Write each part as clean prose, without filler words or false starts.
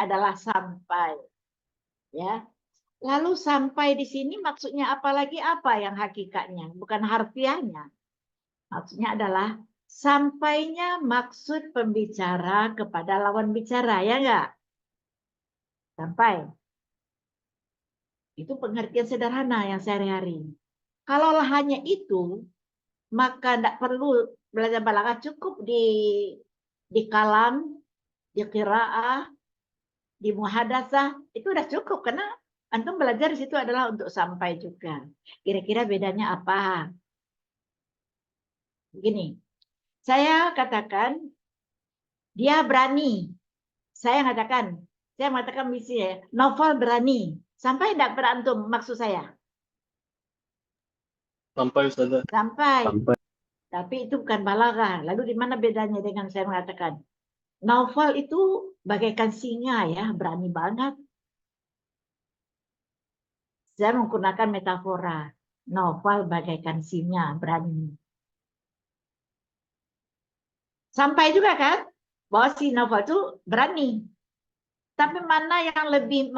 adalah sampai. Ya. Lalu sampai di sini maksudnya apalagi apa yang hakikatnya, bukan harfiahnya. Maksudnya adalah sampainya maksud pembicara kepada lawan bicara, ya enggak? Sampai. Itu pengertian sederhana yang sehari-hari. Kalau hanya itu, maka tidak perlu belajar balaghah, cukup di kalam, di qiraah, di muhadatsah, itu udah cukup karena antum belajar di situ adalah untuk sampai juga. Kira-kira bedanya apa? Begini, saya katakan dia berani. Saya mengatakan misi ya, Novel berani. Sampai tidak berantum maksud saya? Sampai Ustazah. Sampai. Tapi itu bukan balaghah. Lalu di mana bedanya dengan saya mengatakan Novel itu bagaikan singa ya, berani banget. Saya menggunakan metafora. Novel bagaikan singa, berani. Sampai juga kan bahwa si Novel itu berani. Tapi mana yang lebih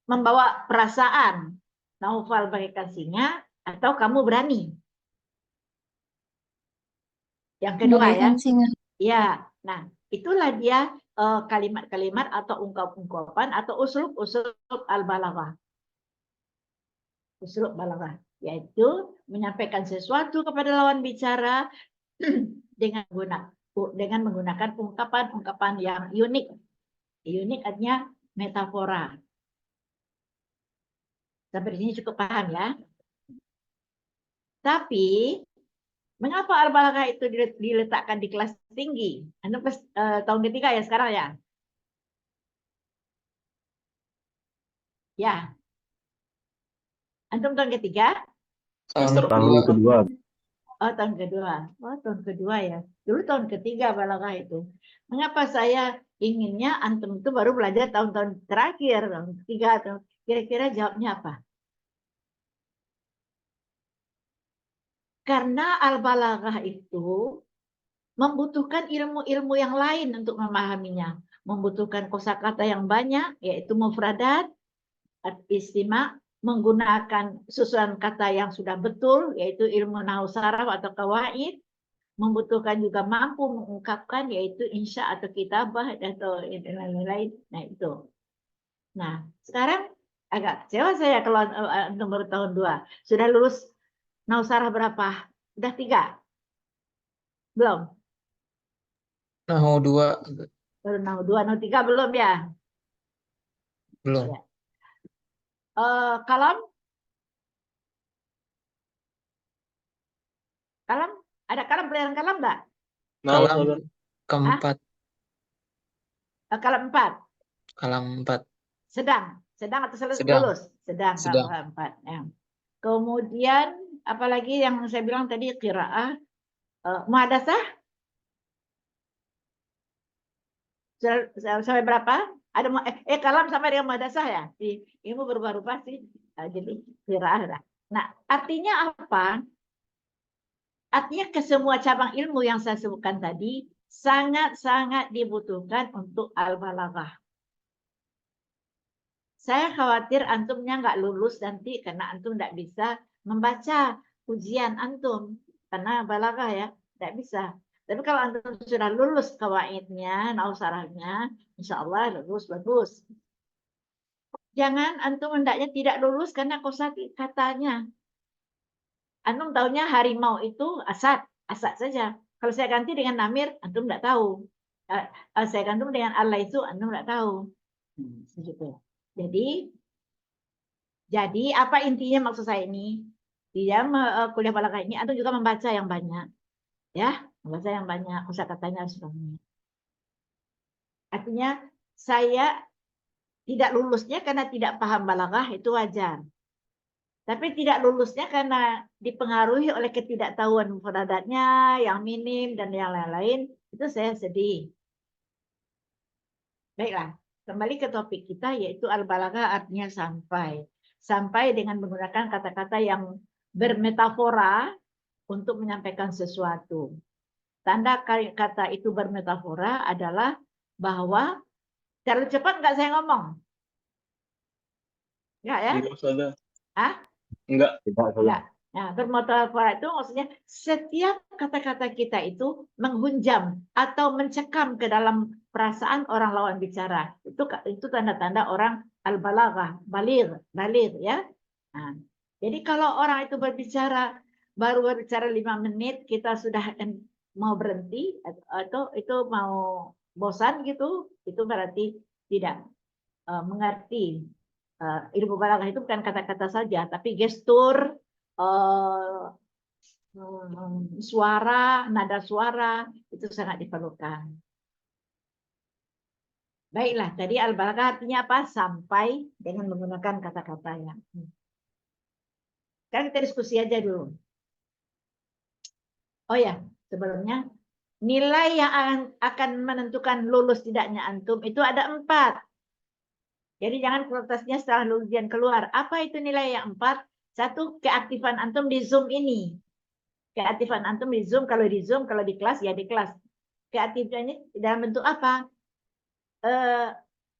membawa perasaan? Novel bagaikan singa atau kamu berani? Yang kedua ya. Singa. Ya, nah itulah dia kalimat-kalimat atau ungkap-ungkapan atau uslub-uslub al-balaghah. Uslub balaghah, yaitu menyampaikan sesuatu kepada lawan bicara dengan menggunakan ungkapan-ungkapan yang unik. Unik artinya metafora. Sampai di sini cukup paham ya. Tapi mengapa al-balaghah itu diletakkan di kelas tinggi? Anda tahun ketiga ya sekarang ya? Ya. Antum tahun ketiga? Tahun kedua. Oh, tahun kedua. Oh, tahun kedua ya. Dulu tahun ketiga balaghah itu. Mengapa saya inginnya antum itu baru belajar tahun-tahun terakhir, tahun ketiga. Kira-kira jawabnya apa? Karena al-balaghah itu membutuhkan ilmu-ilmu yang lain untuk memahaminya. Membutuhkan kosakata yang banyak, yaitu mufradat, istimak, menggunakan susunan kata yang sudah betul, yaitu ilmu nahwu saraf atau qawaid, membutuhkan juga mampu mengungkapkan, yaitu insya atau kitabah atau lain-lain. Nah itu. Nah sekarang agak kecewa saya kalau nomor tahun 2 sudah lulus nahwu saraf berapa? Sudah 3? Belum? Nahwu 2 Baru nahwu 2, nahwu 3 belum ya? belum. Ya. Kalam? Kalam? Ada kalam, pelajaran kalam enggak? Kalam keempat. Kalam 4? Kalam 4. Sedang atau Sedang. lulus? Sedang. Kalam 4. Ya. Kemudian apalagi yang saya bilang tadi qiraah, muhadatsah sampai berapa? Ada kalam sampai dengan muhadatsah ya? Ilmu berubah-ubah sih. Jadi qiraah lah. Nah, artinya apa? Artinya ke semua cabang ilmu yang saya sebutkan tadi sangat-sangat dibutuhkan untuk al-balaghah. Saya khawatir antumnya nggak lulus nanti karena antum nggak bisa membaca ujian antum karena balaghah ya, nggak bisa. Tapi kalau antum sudah lulus qawaidnya, nahwu sarafnya, insya Allah lulus bagus. Jangan antum hendaknya tidak lulus karena kosakatanya. Antum tahunya harimau itu asad saja. Kalau saya ganti dengan namir, antum nggak tahu. Saya ganti dengan Allah itu, antum nggak tahu. Jadi apa intinya maksud saya ini? Di dalam kuliah balaghah ini, antum juga membaca yang banyak, ya, membaca yang banyak, kosakatanya harus banyak. Artinya saya tidak lulusnya karena tidak paham balaghah itu wajar. Tapi tidak lulusnya karena dipengaruhi oleh ketidaktahuan mufradatnya yang minim dan yang lain-lain, itu saya sedih. Baiklah, kembali ke topik kita yaitu al-balaghah artinya sampai. Sampai dengan menggunakan kata-kata yang bermetafora untuk menyampaikan sesuatu. Tanda kata itu bermetafora adalah bahwa terlalu cepat nggak saya ngomong? Nggak ya? Enggak, Ustazah. Hah? Enggak. Tidak, Ustazah. Enggak. Nah, bermutabara itu maksudnya setiap kata-kata kita itu menghunjam atau mencekam ke dalam perasaan orang lawan bicara. Itu tanda-tanda orang al-balaghah, baligh ya. Nah, jadi kalau orang itu baru berbicara 5 menit, kita sudah mau berhenti atau itu mau bosan gitu, itu berarti tidak mengerti. Ilmu balaghah itu bukan kata-kata saja, tapi gestur, suara, nada suara itu sangat diperlukan. Baiklah, tadi al-balaghah artinya apa? Sampai dengan menggunakan kata-katanya. Sekarang kita diskusi aja dulu. Oh ya, sebelumnya nilai yang akan menentukan lulus tidaknya antum itu ada 4. Jadi jangan kertasnya setelah ujian keluar. Apa itu nilai yang 4? 1, keaktifan antum di Zoom ini. Keaktifan antum di Zoom, kalau di Zoom, kalau di kelas, ya di kelas. Keaktifannya dalam bentuk apa?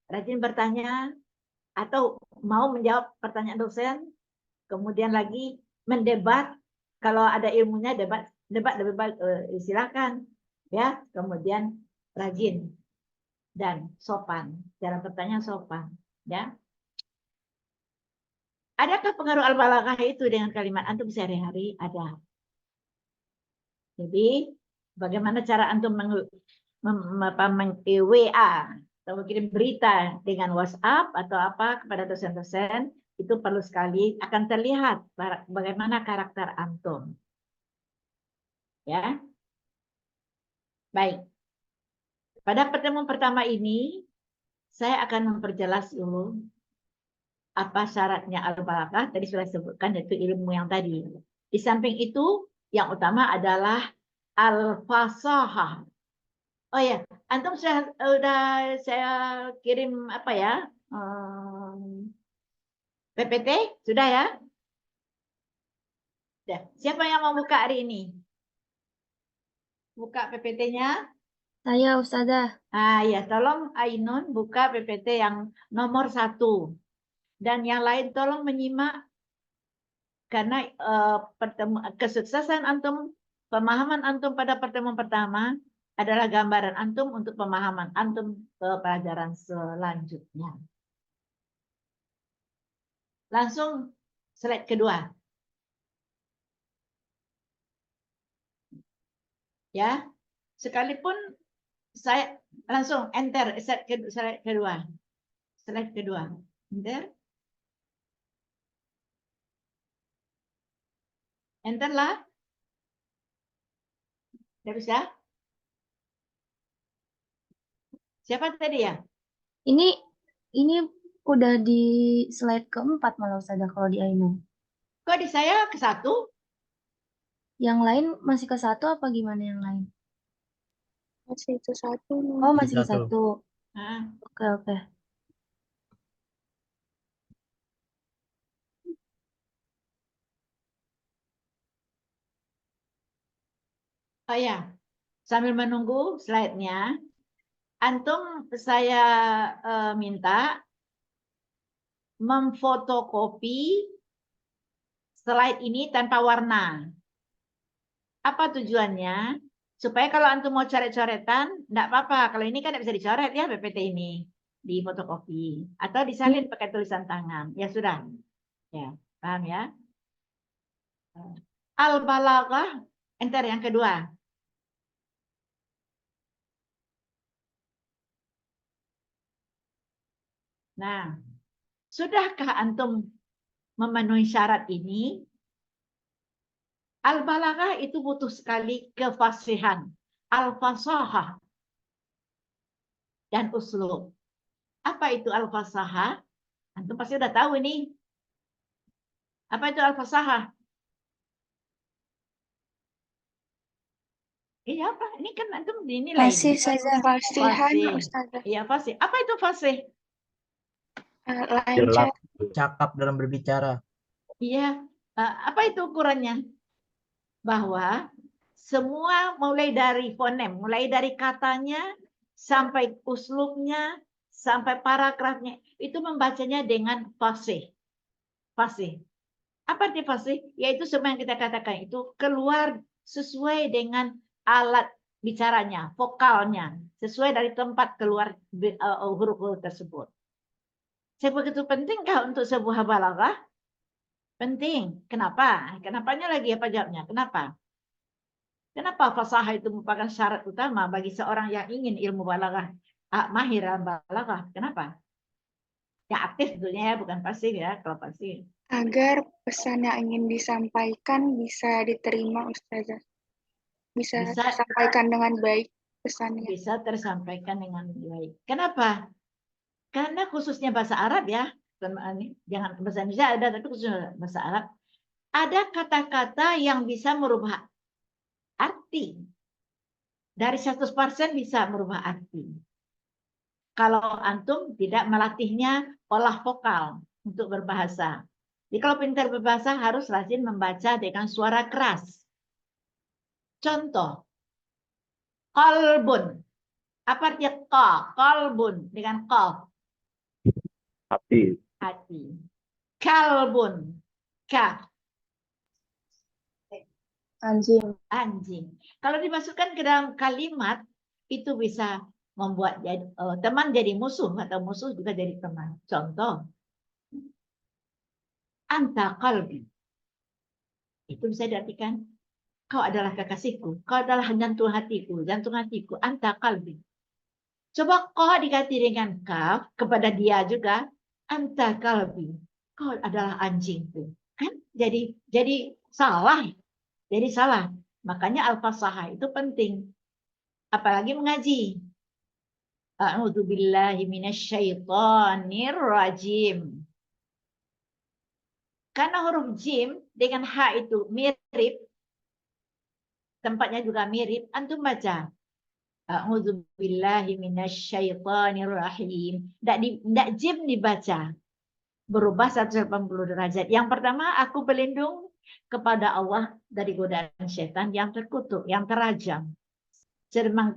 Rajin bertanya, atau mau menjawab pertanyaan dosen, kemudian lagi mendebat, kalau ada ilmunya debat lebih baik, silakan. Ya, kemudian rajin dan sopan. Dalam pertanyaan sopan. Ya. Adakah pengaruh al-balaghah itu dengan kalimat antum sehari-hari? Ada. Jadi, bagaimana cara antum WA atau kirim berita dengan WhatsApp atau apa kepada dosen-dosen, itu perlu sekali akan terlihat bagaimana karakter antum. Ya. Baik. Pada pertemuan pertama ini, saya akan memperjelas dulu apa syaratnya al-balaghah. Tadi sudah sebutkan, yaitu ilmu yang tadi. Di samping itu, yang utama adalah al-fasahah. Oh ya, antum sudah saya kirim apa ya? PPT sudah ya? Sudah. Siapa yang mau buka hari ini? Buka PPT-nya? Saya, Ustazah. Ya, tolong Ainun buka PPT yang nomor 1. Dan yang lain tolong menyimak, karena kesuksesan antum, pemahaman antum pada pertemuan pertama adalah gambaran antum untuk pemahaman antum ke pelajaran selanjutnya. Langsung slide kedua. Ya, sekalipun saya langsung enter slide kedua. Slide kedua. Enter. Enter lah. Tidak bisa? Siapa tadi ya? Ini udah di slide keempat malah Ustazah kalau di Ainun. Kok di saya ke 1? Yang lain masih ke 1 apa gimana yang lain? Masih itu 1. Oh, masih ke 1. Nah, Oke. oh ya, sambil menunggu slide-nya, antum saya minta memfotokopi slide ini tanpa warna. Apa tujuannya? Supaya kalau antum mau coret-coretan, enggak apa-apa. Kalau ini kan tidak bisa dicoret ya PPT ini. Di fotokopi. Atau disalin pakai tulisan tangan. Ya sudah. Ya, paham ya? Al-balaghah, enter yang kedua. Nah, sudahkah antum memenuhi syarat ini? Al-balaghah itu butuh sekali kefasihan, al-fasahah, dan uslub. Apa itu al-fasahah? Antum pasti udah tahu ini. Apa itu al-fasahah? Iya apa? Ini kan antum dinilai. Fasih saja. Fasihan, Ustazah. Iya fasih. Apa itu fasih? Lancar. Cakap dalam berbicara. Iya. Apa itu ukurannya? Bahwa semua mulai dari fonem, mulai dari katanya sampai uslubnya, sampai paragrafnya, itu membacanya dengan fasih. Fasih. Apa arti fasih? Yaitu semua yang kita katakan itu keluar sesuai dengan alat bicaranya, vokalnya, sesuai dari tempat keluar huruf-huruf tersebut. Sebegitu pentingkah untuk sebuah balaghah? Penting. Kenapa? Kenapanya lagi apa jawabnya? Kenapa? Kenapa fasahah itu merupakan syarat utama bagi seorang yang ingin ilmu balaghah, mahir dalam balaghah? Kenapa? Yang aktif tentunya ya, bukan pasif ya. Kalau pasif. Agar pesan yang ingin disampaikan bisa diterima, Ustazah. Bisa Bisa tersampaikan dengan baik pesannya. bisa tersampaikan dengan baik. Kenapa? Karena khususnya bahasa Arab ya, jangan bahasa Indonesia ada, tapi khususnya bahasa Arab, ada kata-kata yang bisa merubah arti. Dari 100% bisa merubah arti. Kalau antum tidak melatihnya olah vokal untuk berbahasa. Jadi kalau pintar berbahasa harus rajin membaca dengan suara keras. Contoh, qalbun. Apa artinya qa? Qalbun dengan qaf. Hati. Hati. Kalbun. Kaf. Anjing. Anjing. Kalau dimasukkan ke dalam kalimat, itu bisa membuat teman jadi musuh atau musuh juga jadi teman. Contoh, anta qalbi. Itu bisa diartikan, kau adalah kekasihku, kau adalah jantung hatiku, anta qalbi. Coba kau diganti dengan kaf kepada dia juga, anta qalbi. Kau adalah anjingku. Kan jadi salah. Jadi salah. Makanya al-fasahah itu penting. Apalagi mengaji. A'udzubillahi minasyaitonir rajim. Karena huruf jim dengan ha itu mirip, tempatnya juga mirip, antum baca. A'udzubillahi minasyaitonir rahim. Tidak jim dibaca. Berubah 180 derajat. Yang pertama, aku berlindung kepada Allah dari godaan setan yang terkutuk, yang terajam. Yang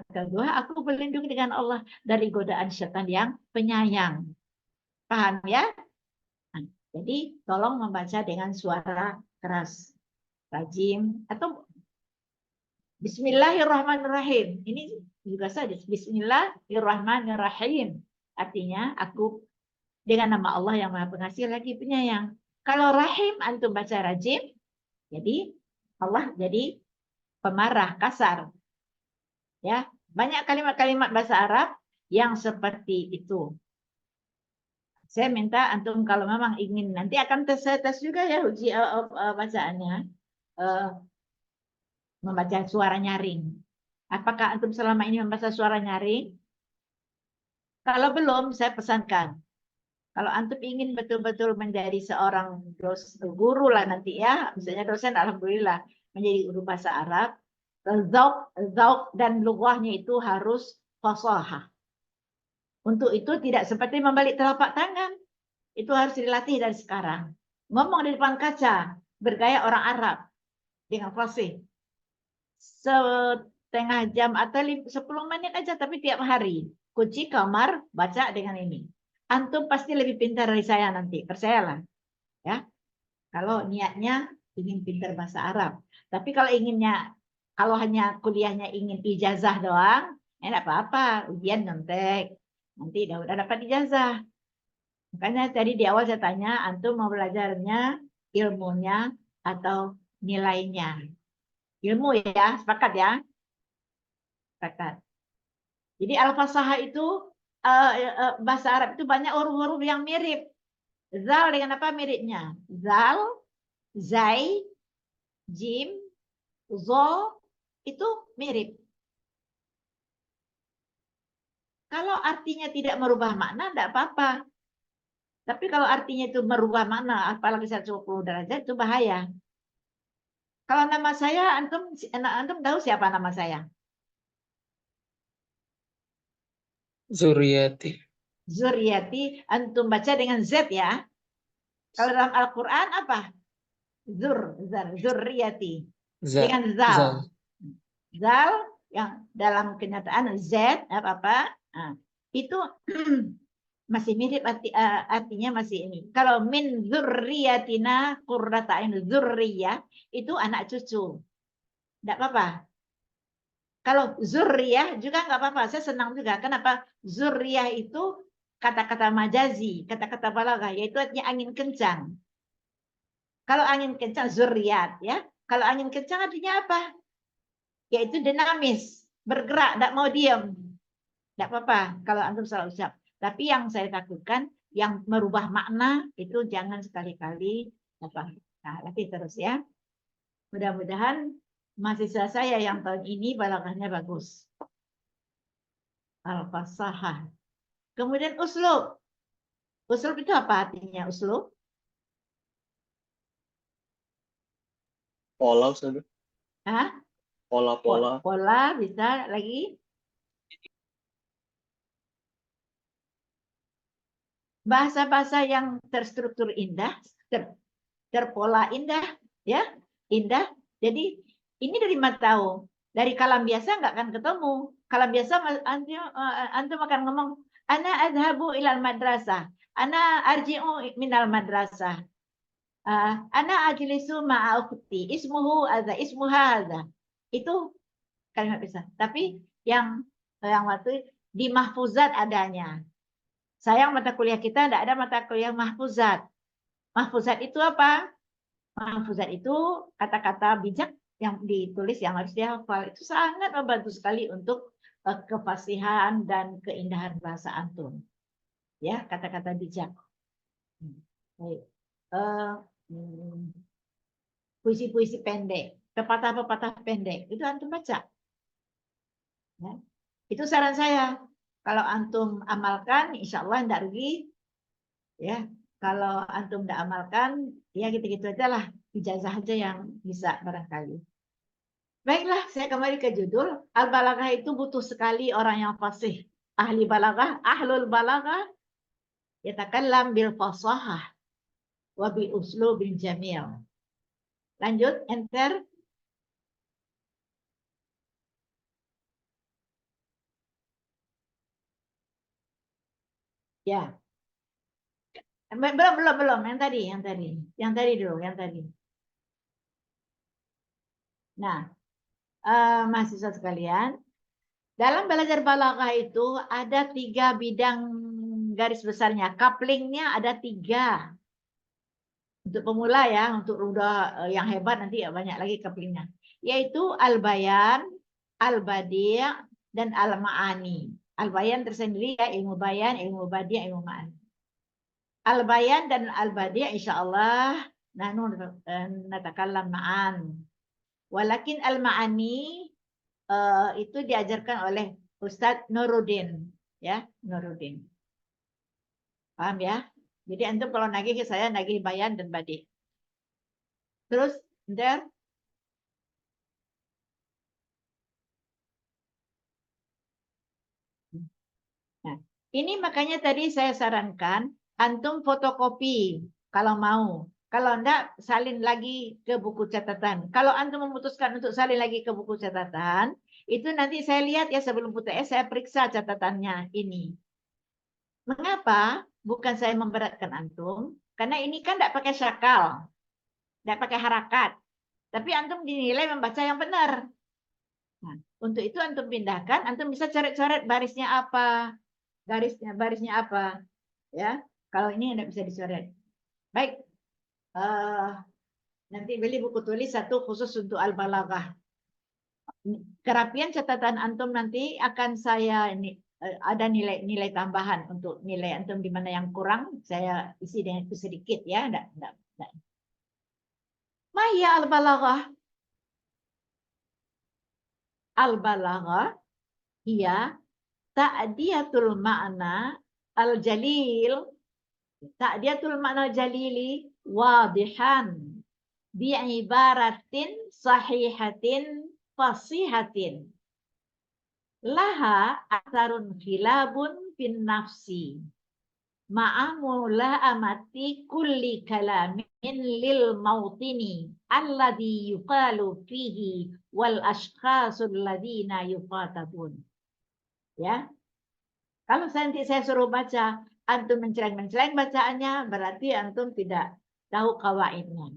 kedua, aku berlindung dengan Allah dari godaan setan yang penyayang. Paham ya? Nah, jadi tolong membaca dengan suara keras, rajim, atau Bismillahirrahmanirrahim. Ini juga saja. Bismillahirrahmanirrahim. Artinya aku dengan nama Allah yang Maha Pengasih lagi penyayang. Kalau rahim antum baca rajim, jadi Allah jadi pemarah, kasar. Ya, banyak kalimat-kalimat bahasa Arab yang seperti itu. Saya minta antum kalau memang ingin, nanti akan saya tes juga ya uji bacaannya, membaca suara nyaring. Apakah antum selama ini membaca suara nyaring? Kalau belum, saya pesankan. Kalau antum ingin betul-betul menjadi seorang guru lah nanti ya, misalnya dosen, alhamdulillah menjadi guru bahasa Arab, zauk dan lughahnya itu harus fasahah. Untuk itu tidak seperti membalik telapak tangan, itu harus dilatih dari sekarang. Ngomong di depan kaca, bergaya orang Arab dengan fasih. Setengah jam atau 10 menit aja, tapi tiap hari. Kunci kamar, baca dengan ini. Antum pasti lebih pintar dari saya nanti, percayalah. Ya, kalau niatnya ingin pintar bahasa Arab. Tapi kalau hanya kuliahnya ingin ijazah doang, enggak apa-apa, ujian nyontek. Nanti udah dapat ijazah. Makanya tadi di awal saya tanya, antum mau belajarnya ilmunya atau nilainya? Ilmu ya, sepakat ya? Sepakat. Jadi al-fasahah itu bahasa Arab itu banyak huruf-huruf yang mirip. Zal dengan apa miripnya? Zal, zai, jim, zo itu mirip. Kalau artinya tidak merubah makna, tidak apa-apa. Tapi kalau artinya itu merubah makna, apalagi 120 derajat, itu bahaya. Kalau nama saya, antum tahu siapa nama saya? Zuriati. Zuriati, antum baca dengan Z ya. Kalau dalam Al-Quran apa? Zuriati. Zal. Dengan zal. Zal yang dalam kenyataan Z apa-apa, itu masih mirip artinya masih ini. Kalau min dzurriyyatina qurrata a'yun, dzurriyyah itu anak cucu. Enggak apa-apa. Kalau zurriyah juga nggak apa-apa. Saya senang juga. Kenapa? Zurriyah itu kata-kata majazi, kata-kata balaghah, yaitu artinya angin kencang. Kalau angin kencang zurriyat, ya. Kalau angin kencang artinya apa? Yaitu dinamis, bergerak, tidak mau diam. Tidak apa-apa kalau antum salah ucap. Tapi yang saya takutkan, yang merubah makna itu jangan sekali-kali apa. Nah, nanti terus ya. Mudah-mudahan mahasiswa saya yang tahun ini balaghahnya bagus. Al-fasahah. Kemudian uslub. Uslub itu apa artinya uslub? Pola Ustaz. Hah? Pola-pola. Pola bisa lagi. Bahasa-bahasa yang terstruktur indah, terpola indah, ya, indah. Jadi ini dari mana tahu? Dari kalam biasa nggak akan ketemu. Kalam biasa antum akan ngomong, ana adhabu ilal madrasah, ana arji'u minal madrasah, ana ajlisu ma'a ukhti, ismuhu hadza, ismuha hadza. Itu kalimat bisa. Tapi yang waktu di mahfuzat adanya. Sayang mata kuliah kita tidak ada mata kuliah mahfuzat. Mahfuzat itu apa? Mahfuzat itu kata-kata bijak yang ditulis yang harus dihafal. Itu sangat membantu sekali untuk kefasihan dan keindahan bahasa antum. Ya, kata-kata bijak. Baik. Puisi-puisi pendek, pepatah-pepatah pendek, itu antum baca. Ya. Itu saran saya. Kalau antum amalkan, insya Allah tidak rugi. Ya, kalau antum tidak amalkan, ya gitu-gitu aja lah. Ijazah aja yang bisa barangkali. Baiklah, saya kembali ke judul. Al-balaghah itu butuh sekali orang yang fasih. Ahli balaghah, ahlul balaghah, yatakallam bil fasahah wa bi uslubin jamil. Lanjut, enter. Ya. Belum. Yang tadi dulu, yang tadi. Nah, mahasiswa sekalian, dalam belajar balaghah itu ada 3 bidang garis besarnya. Couplingnya ada 3. Untuk pemula ya, untuk udah yang hebat nanti ya banyak lagi couplingnya. Yaitu al-bayan, al-badi' dan al-ma'ani. Al-bayan tersendiri ya, ilmu bayan, ilmu badi', ilmu ma'ani. Al-bayan dan al-badi' insyaallah nahnu natakallam ma'an. Walakin al-ma'ani itu diajarkan oleh Ustadz Nuruddin, ya, Nuruddin. Paham ya? Jadi antum kalau nagih ke saya nagih bayan dan badi. Terus, ntar nah, ini makanya tadi saya sarankan antum fotokopi kalau mau. Kalau enggak, salin lagi ke buku catatan. Kalau antum memutuskan untuk salin lagi ke buku catatan, itu nanti saya lihat ya sebelum UTS saya periksa catatannya ini. Mengapa? Bukan saya memberatkan antum, karena ini kan enggak pakai syakal, enggak pakai harakat. Tapi antum dinilai membaca yang benar. Nah, untuk itu antum pindahkan, antum bisa coret-coret barisnya apa, barisnya apa, ya. Kalau ini tidak bisa dicoret. Baik. Nanti beli buku tulis satu khusus untuk al-balaghah. Kerapian catatan antum nanti akan saya ini ada nilai tambahan untuk nilai antum di mana yang kurang saya isi dengan itu sedikit ya. Enggak. Maya al-balaghah. Al-balaghah hiya ta'diyatul ma'na al-jalil. Ta'diyatul ma'na al-jalili wadihan bi'ibaratin sahihatin fasihatin laha atharun khilabun fin nafsi ma'amula amati kulli kalamin lil mautini alladhi yuqalu fihi wal ashkhasul ladina yuqatabun. Ya, kalau nanti saya suruh baca, antum menceleng-menceleng bacaannya, berarti antum tidak tahu kawaidnya.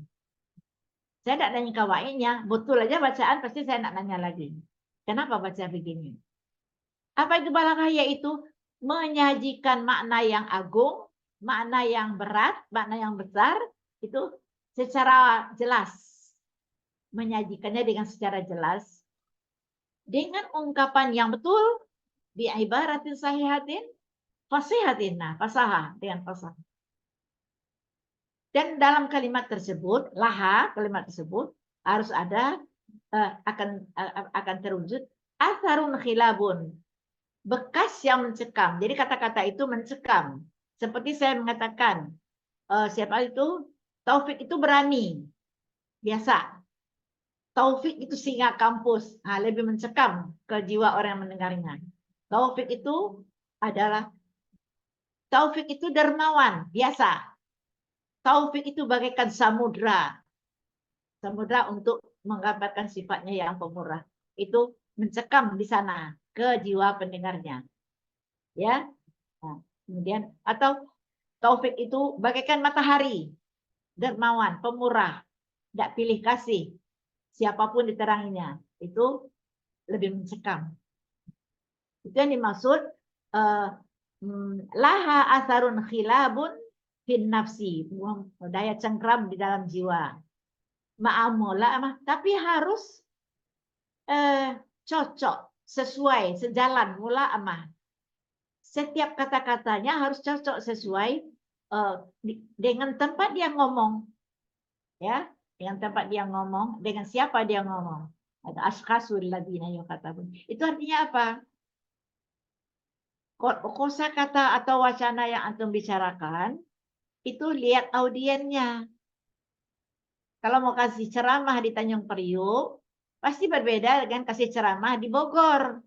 Saya tidak nanya kawaidnya, betul aja bacaan, pasti saya nak nanya lagi. Kenapa baca begini? Apa itu balaghah? Yaitu menyajikan makna yang agung, makna yang berat, makna yang besar, itu secara jelas. Menyajikannya dengan secara jelas. Dengan ungkapan yang betul, bi'ibaratin sahihatin, fasihatin. Nah, fasahah, dengan fasahah. Dan dalam kalimat tersebut, kalimat tersebut harus ada akan terwujud atharun khilabun, bekas yang mencekam. Jadi kata-kata itu mencekam. Seperti saya mengatakan, siapa itu? Taufik itu berani. Biasa. Taufik itu singa kampus. Nah, lebih mencekam ke jiwa orang yang mendengarnya. Taufik itu dermawan. Biasa. Taufik itu bagaikan samudra. Samudra untuk menggambarkan sifatnya yang pemurah. Itu mencekam di sana ke jiwa pendengarnya. Ya. Nah, kemudian atau taufik itu bagaikan matahari, dermawan, pemurah, tidak pilih kasih, siapapun diteranginya, itu lebih mencekam. Itu yang dimaksud laha atharun khilabun fin nafsi, daya cengkram di dalam jiwa. Ma'amula, tapi harus cocok, sesuai, sejalan, mula'amah. Setiap kata-katanya harus cocok sesuai dengan tempat dia ngomong, ya, dengan tempat dia ngomong, dengan siapa dia ngomong. Ada ashkasul ladina yuqatabun. Itu artinya apa? Kosakata atau wacana yang antum bicarakan itu lihat audiennya. Kalau mau kasih ceramah di Tanjung Priuk, pasti berbeda dengan kasih ceramah di Bogor.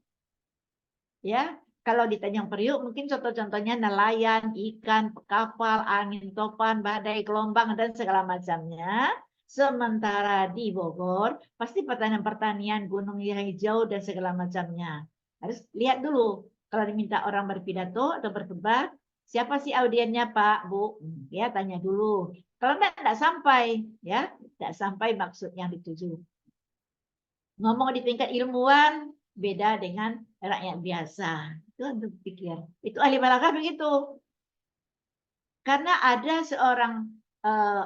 Ya, kalau di Tanjung Priuk mungkin contoh-contohnya nelayan, ikan, kapal, angin topan, badai, gelombang, dan segala macamnya. Sementara di Bogor, pasti pertanian-pertanian, gunung yang hijau, dan segala macamnya. Harus lihat dulu. Kalau diminta orang berpidato atau berkhutbah, siapa sih audiennya Pak, Bu? Ya, tanya dulu. Kalau tidak sampai, ya, tidak sampai maksud yang dituju. Ngomong di tingkat ilmuwan, beda dengan rakyat biasa. Itu untuk pikir. Itu ahli balaghah begitu. Karena ada seorang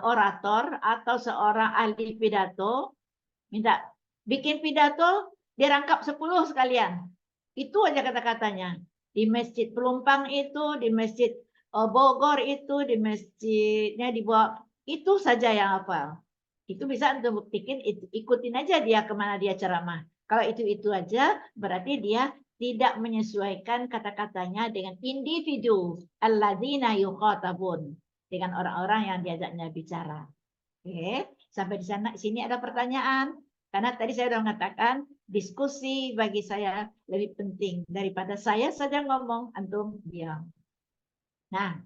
orator atau seorang ahli pidato minta bikin pidato, dia rangkap 10 sekalian. Itu aja kata-katanya. Di Masjid Pelumpang itu, di Masjid Bogor itu, di masjidnya di bawah, itu saja yang hafal. Itu bisa untuk buktikan, ikutin aja dia kemana dia ceramah. Kalau itu aja, berarti dia tidak menyesuaikan kata-katanya dengan individu alladzina yuqatabun, dengan orang-orang yang diajaknya bicara. Oke, sampai di sana sini ada pertanyaan. Karena tadi saya sudah mengatakan diskusi bagi saya lebih penting daripada saya saja ngomong, antum diam. Nah,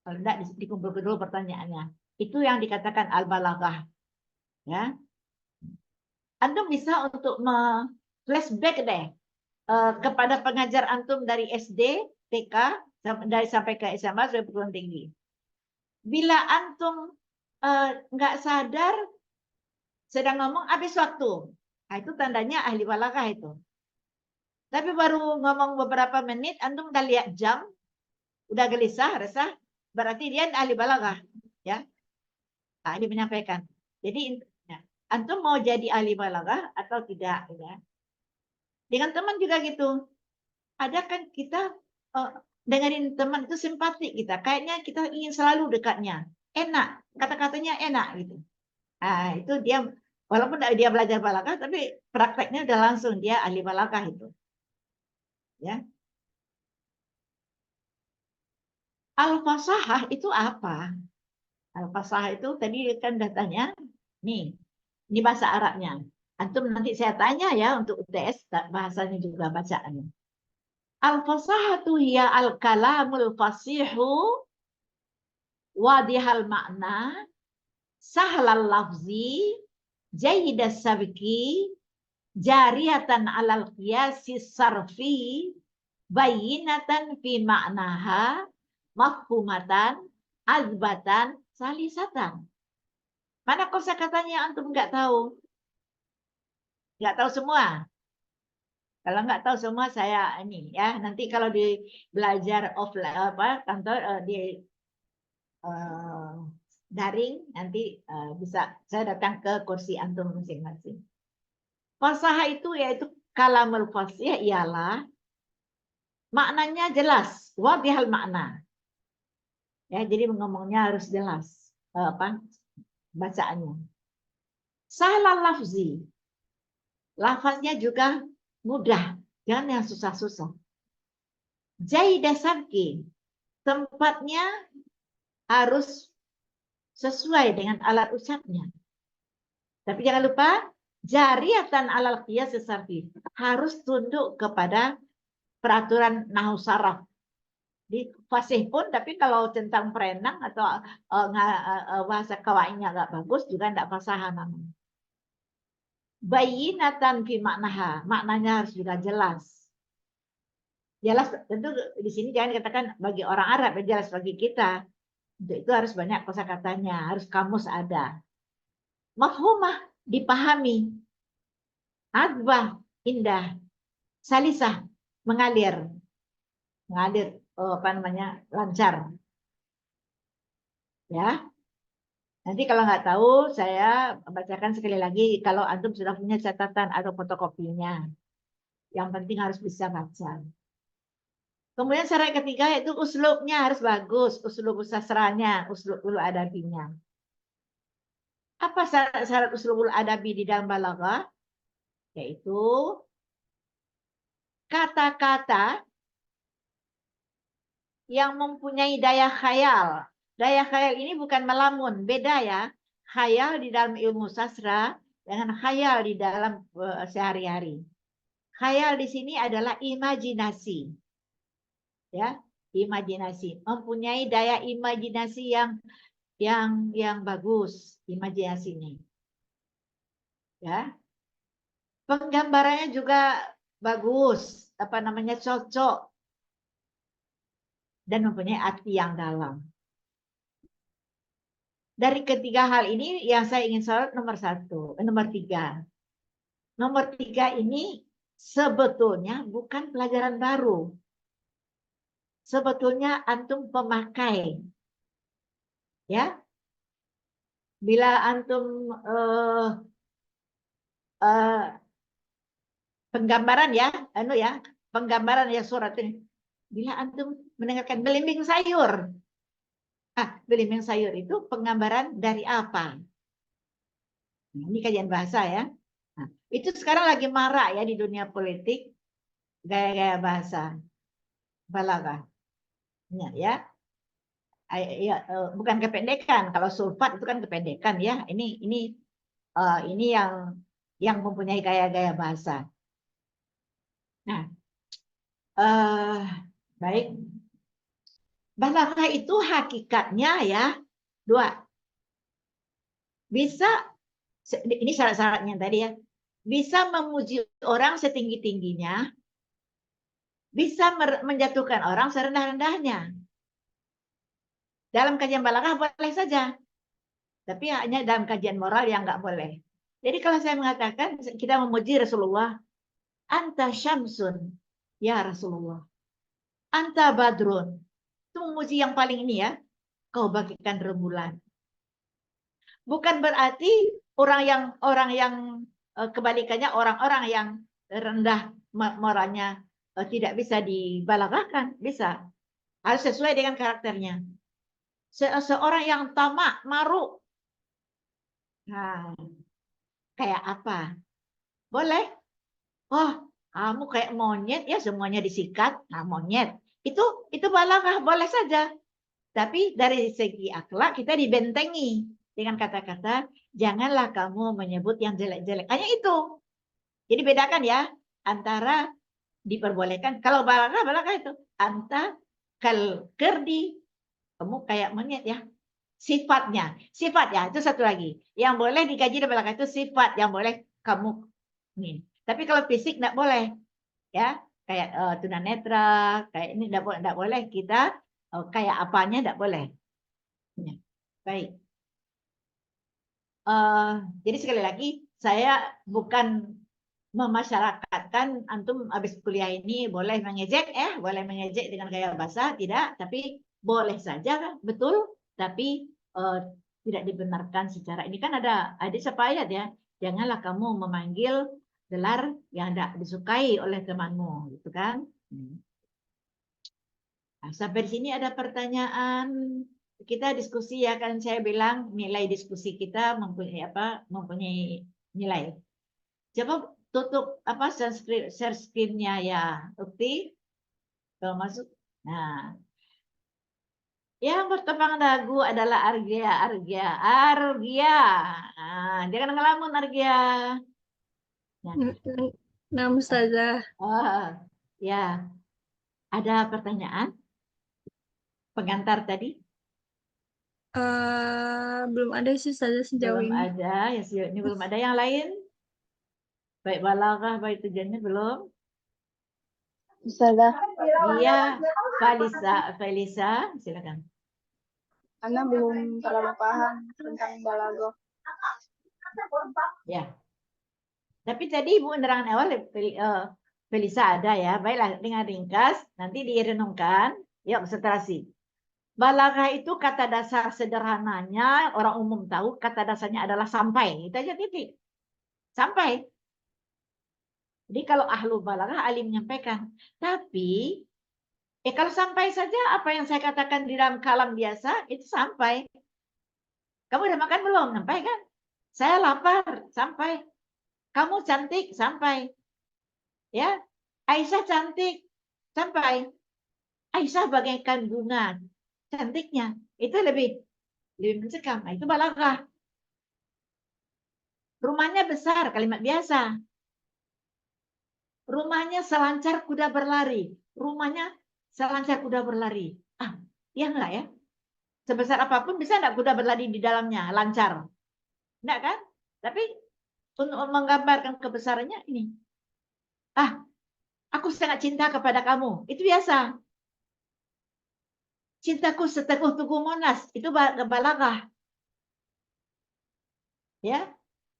kalau tidak dikumpulkan dulu pertanyaannya. Itu yang dikatakan al-balaghah. Ya. Antum bisa untuk flashback deh kepada pengajar antum dari SD, TK, dari sampai ke SMA sampai perguruan tinggi. Bila antum nggak sadar sedang ngomong habis waktu, nah, itu tandanya ahli balaghah itu. Tapi baru ngomong beberapa menit, antum udah lihat jam, udah gelisah, resah, berarti dia ahli balaghah, ya. Ahli menyampaikan. Jadi antum mau jadi ahli balaghah atau tidak, ya. Dengan teman juga gitu. Ada kan kita dengerin teman itu simpati kita, kayaknya kita ingin selalu dekatnya, enak, kata-katanya enak gitu. Nah, itu dia walaupun dia belajar balaghah tapi prakteknya udah langsung dia ahli balaghah itu. Ya. Al-fasahah itu apa? Al-fasahah itu tadi kan datanya nih. Ini bahasa Arabnya. Antum nanti saya tanya ya untuk UTS bahasanya juga bacaannya. Al-fasahatu hiya al-kalamul fasihu wadihal makna sahlal lafzi jayyidas sabki jariyatan alal qiyasi sarfi bayinatan fi maknaha mafhumatan azbatan salisatan. Mana kosakatanya antum nggak tahu? Nggak tahu semua. Kalau nggak tahu semua saya ini ya, nanti kalau di belajar offline kantor di daring nanti bisa saya datang ke kursi antum masing-masing. Fasaha itu yaitu kalamul fasih ialah maknanya jelas, wadihal makna. Ya, jadi ngomongnya harus jelas bacaannya. Sahlal lafzi. Lafaznya juga mudah, jangan yang susah-susah. Jaidah sabki, tempatnya harus sesuai dengan alat ucapnya. Tapi jangan lupa, jariatan alal qiyas sarfi, harus tunduk kepada peraturan nahwu saraf. Di fasih pun, tapi kalau tentang perenang atau bahasa kawainnya nggak bagus, juga nggak fasaha namanya. Bayinatan fi maknaha, maknanya harus juga jelas. Jelas tentu di sini jangan katakan bagi orang Arab, jelas bagi kita. Untuk itu harus banyak kosakatanya, harus kamus ada. Mafhumah, dipahami. Adbah, indah. Salisah, mengalir. Mengalir, lancar. Ya. Nanti kalau nggak tahu, saya bacakan sekali lagi kalau antum sudah punya catatan atau fotokopinya. Yang penting harus bisa baca. Kemudian syarat ketiga yaitu uslubnya harus bagus, uslub sastranya, uslub adabinya. Apa syarat uslubul adabi di dalam balaghah? Yaitu kata-kata yang mempunyai daya khayal. Daya khayal ini bukan melamun, beda ya. Khayal di dalam ilmu sastra dengan khayal di dalam sehari-hari. Khayal di sini adalah imajinasi. Ya, imajinasi. Mempunyai daya imajinasi yang bagus, imajinasinya. Ya. Penggambarannya juga bagus, cocok dan mempunyai arti yang dalam. Dari ketiga hal ini yang saya ingin sorot nomor tiga. Nomor tiga ini sebetulnya bukan pelajaran baru. Sebetulnya antum pemakai. Ya. Bila antum penggambaran ya, penggambaran ya surat ini. Bila antum mendengarkan belimbing sayur. Belimbing sayur itu penggambaran dari apa? Ini kajian bahasa ya. Nah, itu sekarang lagi marak ya di dunia politik, gaya-gaya bahasa balaghah. Ya. Bukan kependekan. Kalau sulfat itu kan kependekan ya. Ini yang mempunyai gaya-gaya bahasa. Nah, baik. Balaghah itu hakikatnya ya dua. Bisa, ini syarat-syaratnya tadi ya, bisa memuji orang setinggi-tingginya, bisa menjatuhkan orang serendah-rendahnya. Dalam kajian balaghah boleh saja, tapi hanya dalam kajian moral yang nggak boleh. Jadi kalau saya mengatakan kita memuji Rasulullah, anta syamsun, ya Rasulullah, anta badrun, itu memuji yang paling ini ya, kau bagikan rembulan. Bukan berarti orang yang kebalikannya orang-orang yang rendah moralnya tidak bisa dibalaghahkan, bisa. Harus sesuai dengan karakternya. Seorang yang tamak, maruk. Nah, kayak apa? Boleh. Oh, kamu kayak monyet ya, semuanya disikat. Nah, monyet. Itu balaghah, boleh saja. Tapi dari segi akhlak kita dibentengi dengan kata-kata janganlah kamu menyebut yang jelek-jelek. Hanya itu. Jadi bedakan ya antara diperbolehkan. Kalau balaghah itu anta kal kerdi, kamu kayak monyet ya. Sifatnya, sifat ya itu satu lagi. Yang boleh dikaji di balaghah itu sifat yang boleh kamu ini. Tapi kalau fisik tidak boleh, ya kayak tunanetra, kayak ini tidak boleh kita kayak apanya tidak boleh. Ya. Baik. Jadi sekali lagi saya bukan memasyarakatkan antum habis kuliah ini boleh mengejek boleh mengejek dengan gaya bahasa, tidak, tapi boleh saja betul, tapi tidak dibenarkan secara ini kan ada sepakat ya, janganlah kamu memanggil gelar yang tidak disukai oleh temanmu gitu kan. Nah, sampai di sini ada pertanyaan, kita diskusi ya, kan saya bilang nilai diskusi kita mempunyai nilai. Coba tutup share screen-nya ya, Ukti. Kalau masuk. Nah, yang bertepang dagu adalah Argia. Nah, jangan ngelamun Argia. Nah, Nah, Ustazah. ya. Ada pertanyaan? Pengantar tadi? Belum ada sih Ustazah sejauh Belum ini. ada, ya sejauh ini belum ada. Yang lain? Baik balaghah, baik tujuannya belum? Ustazah, Iya, Felisa, silakan. Ana belum terlalu paham tentang balaghah. Ya. Tapi tadi Ibu menerangkan awal Felisa ada ya. Baiklah, dengan ringkas nanti direnungkan. Yuk, konsentrasi. Balaghah itu kata dasar sederhananya, orang umum tahu kata dasarnya adalah sampai. Itu aja titik. Sampai. Jadi kalau ahlu balaghah ahli menyampaikan. Tapi kalau sampai saja apa yang saya katakan di dalam kalam biasa itu sampai. Kamu udah makan belum? Sampai kan? Saya lapar, sampai. Kamu cantik, sampai. Ya, Aisyah cantik, sampai. Aisyah bagaikan bunga, cantiknya. Itu lebih mencekam. Nah, itu balaghah. Rumahnya besar, kalimat biasa. Rumahnya selancar kuda berlari. Rumahnya selancar kuda berlari. Ya enggak ya? Sebesar apapun bisa enggak kuda berlari di dalamnya, lancar? Enggak kan? Tapi untuk menggambarkan kebesarannya ini. Aku sangat cinta kepada kamu. Itu biasa. Cintaku seteguh tugu Monas. Itu balaghah. Ya.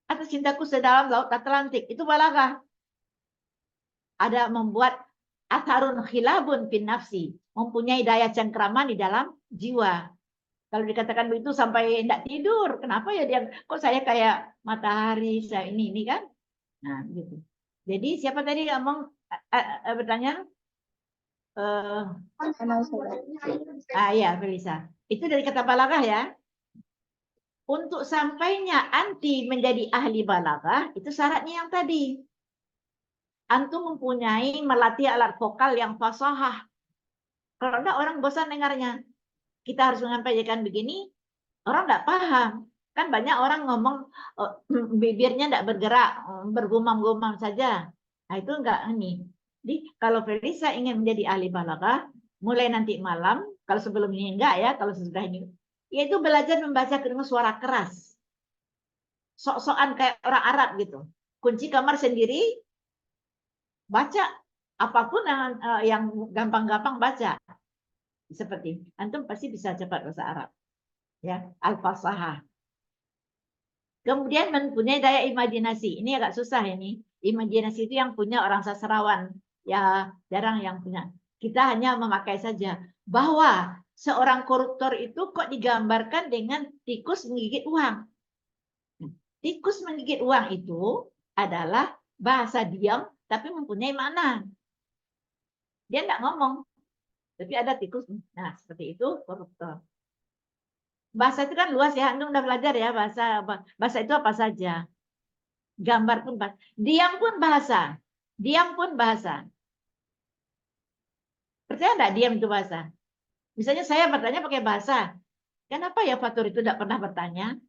Atau cintaku sedalam laut Atlantik. Itu balaghah. Ada membuat atharun khilabun fin nafsi. Mempunyai daya cengkraman di dalam jiwa. Kalau dikatakan begitu sampai tidak tidur. Kenapa ya dia? Kok saya kayak matahari, saya ini kan? Nah, gitu. Jadi siapa tadi ngomong bertanya? Ya, Felisa. Itu dari kata balaghah ya. Untuk sampainya anti menjadi ahli balaghah, itu syaratnya yang tadi. Antum mempunyai melatih alat vokal yang fasahah. Kalau enggak orang bosan dengarnya. Kita harus menyampaikan begini, orang enggak paham. Kan banyak orang ngomong bibirnya enggak bergerak, bergumam-gumam saja. Nah, itu enggak ini. Jadi kalau Felisa ingin menjadi ahli balaghah, mulai nanti malam, kalau sebelum ini enggak ya, kalau sesudah ini, yaitu belajar membaca dengan suara keras. Sok-sokan kayak orang Arab gitu. Kunci kamar sendiri, baca apapun yang gampang-gampang baca. Seperti antum pasti bisa cepat bahasa Arab. Ya, al-fasahah. Kemudian mempunyai daya imajinasi. Ini agak susah ini. Imajinasi itu yang punya orang sastrawan. Ya, jarang yang punya. Kita hanya memakai saja. Bahwa seorang koruptor itu kok digambarkan dengan tikus menggigit uang. Tikus menggigit uang itu adalah bahasa diam, tapi mempunyai makna. Dia tidak ngomong. Tapi ada tikus. Nah, seperti itu koruptor. Bahasa itu kan luas ya, Anda udah belajar ya bahasa itu apa saja. Gambar pun bahasa, diam pun bahasa. Diam pun bahasa. Percaya enggak diam itu bahasa? Misalnya saya bertanya pakai bahasa. Kenapa ya Fatur itu tidak pernah bertanya?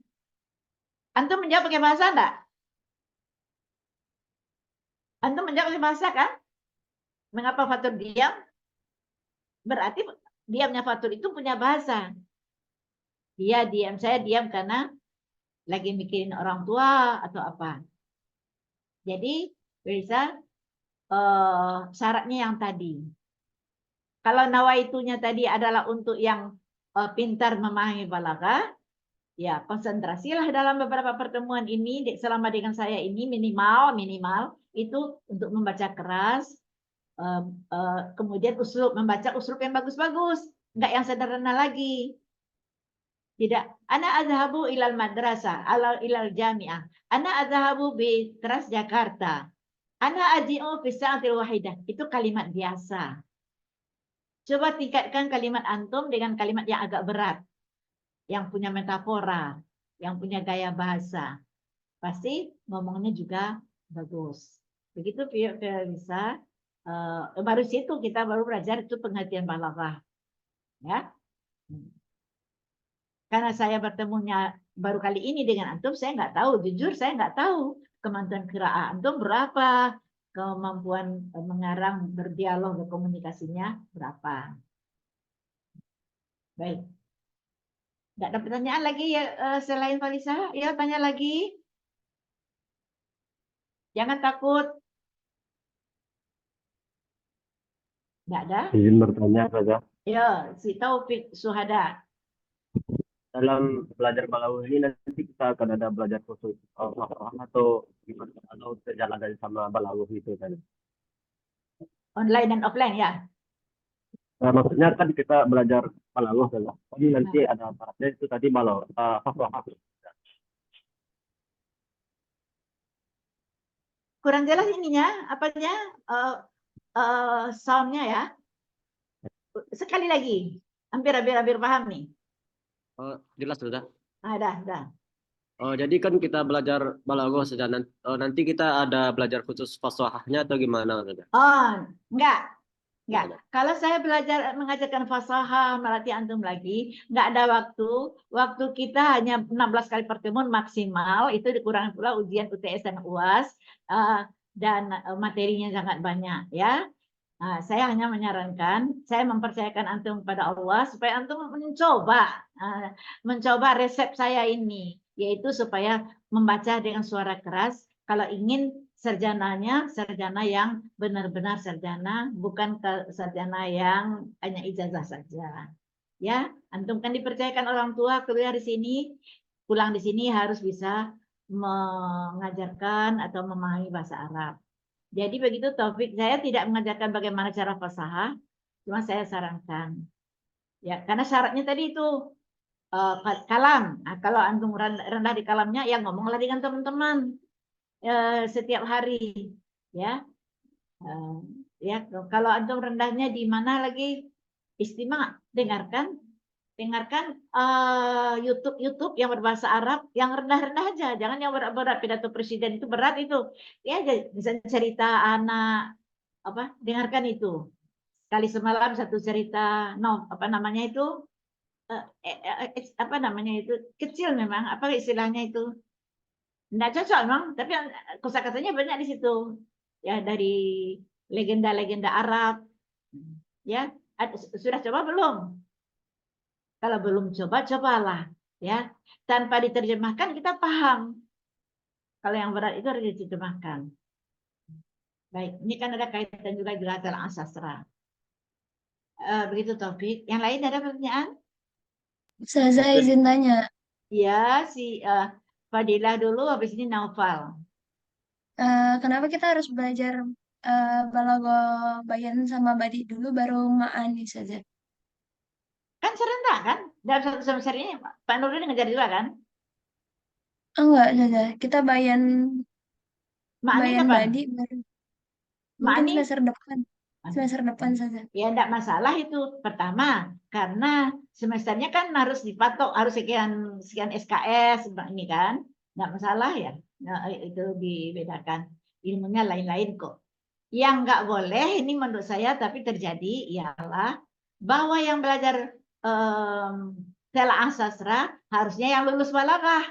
Antum menjawab pakai bahasa enggak? Antum menjawab pakai bahasa kan? Mengapa Fatur diam? Berarti diamnya Fatur itu punya bahasa. Dia diam, saya diam karena lagi mikirin orang tua atau apa. Jadi bisa syaratnya yang tadi. Kalau nawaitunya tadi adalah untuk yang pintar memahami balaghah, ya konsentrasilah dalam beberapa pertemuan ini selama dengan saya ini minimal itu untuk membaca keras, kemudian membaca uslub yang bagus-bagus, enggak yang sederhana lagi. Tidak, ana azhabu ilal madrasah, ilal jami'ah. Ana azhabu bi Transjakarta. Ana aji'u fi sa'atil wahidah. Itu kalimat biasa. Coba tingkatkan kalimat antum dengan kalimat yang agak berat. Yang punya metafora, yang punya gaya bahasa. Pasti ngomongnya juga bagus. Begitu bisa. Baru situ kita baru belajar itu pengertian balaghah. Ya. Karena saya bertemunya baru kali ini dengan antum, saya nggak tahu. Jujur saya nggak tahu kemampuan qiraah antum berapa, kemampuan mengarang, berdialog, berkomunikasinya berapa. Baik. Nggak ada pertanyaan lagi ya selain Falisa? Ya, tanya lagi. Jangan takut. Nggak ada? Izin bertanya saja. Ya, si Taufik Suhada. Dalam belajar balaghah ini nanti kita akan ada belajar khusus atau gimana, atau sejalan dari sama balaghah itu tadi. Online dan offline ya? Maksudnya kan kita belajar balaghah saja. Tapi nanti ada syaratnya itu tadi balaghah fasahah. Kurang jelas ininya, apanya? Soundnya ya. Sekali lagi. Hampir paham nih. Jelas sudah. Dah. Jadi kan kita belajar balaghah saja. Nanti kita ada belajar khusus fasahahnya atau gimana? Enggak. Kalau saya mengajarkan fasahah, melatih antum lagi, enggak ada waktu. Waktu kita hanya 16 kali pertemuan maksimal, itu dikurangi pula ujian UTS dan UAS, dan materinya sangat banyak ya. Nah, saya hanya menyarankan, saya mempercayakan antum kepada Allah supaya antum mencoba resep saya ini, yaitu supaya membaca dengan suara keras. Kalau ingin sarjana yang benar-benar sarjana, bukan sarjana yang hanya ijazah saja. Ya, antum kan dipercayakan orang tua kuliah di sini, pulang di sini harus bisa mengajarkan atau memahami bahasa Arab. Jadi begitu Taufik, saya tidak mengajarkan bagaimana cara fasahah, cuma saya sarankan. Ya, karena syaratnya tadi itu kalam. Nah, kalau antum rendah di kalamnya, ya ngomonglah dengan teman-teman setiap hari. Ya, ya kalau antum rendahnya di mana lagi, istimewa, dengarkan YouTube yang berbahasa Arab, yang rendah-rendah aja, jangan yang berat-berat. Pidato presiden itu berat itu. Ya bisa cerita anak dengarkan itu. Sekali semalam satu cerita, kecil memang, apa istilahnya itu? Enggak cocok memang, tapi kosakatanya banyak di situ. Ya dari legenda-legenda Arab. Ya, sudah coba belum? Kalau belum coba, cobalah. Ya, tanpa diterjemahkan kita paham. Kalau yang berat itu harus diterjemahkan. Baik, ini kan ada kaitan juga dengan sastra. Begitu Taufik. Yang lain ada pertanyaan? Ustazah izin tanya. Ya, si Fadilah dulu, habis ini Naufal. Kenapa kita harus belajar balaghah bayan sama badi dulu baru ma'ani saja? Kan serentak kan? Dalam satu semester ini Pak Nurdin ngajar juga kan? Enggak saja. Kita bayan Ma'ani kapan? badi baru mungkin Ma'ani? semester depan saja. Ya enggak masalah itu. Pertama, karena semesternya kan harus dipatok, harus sekian SKS ini kan. Enggak masalah ya. Nah, itu dibedakan. Ilmunya lain-lain kok. Yang enggak boleh ini menurut saya tapi terjadi ialah bahwa yang belajar telaah sastra harusnya yang lulus balaghah.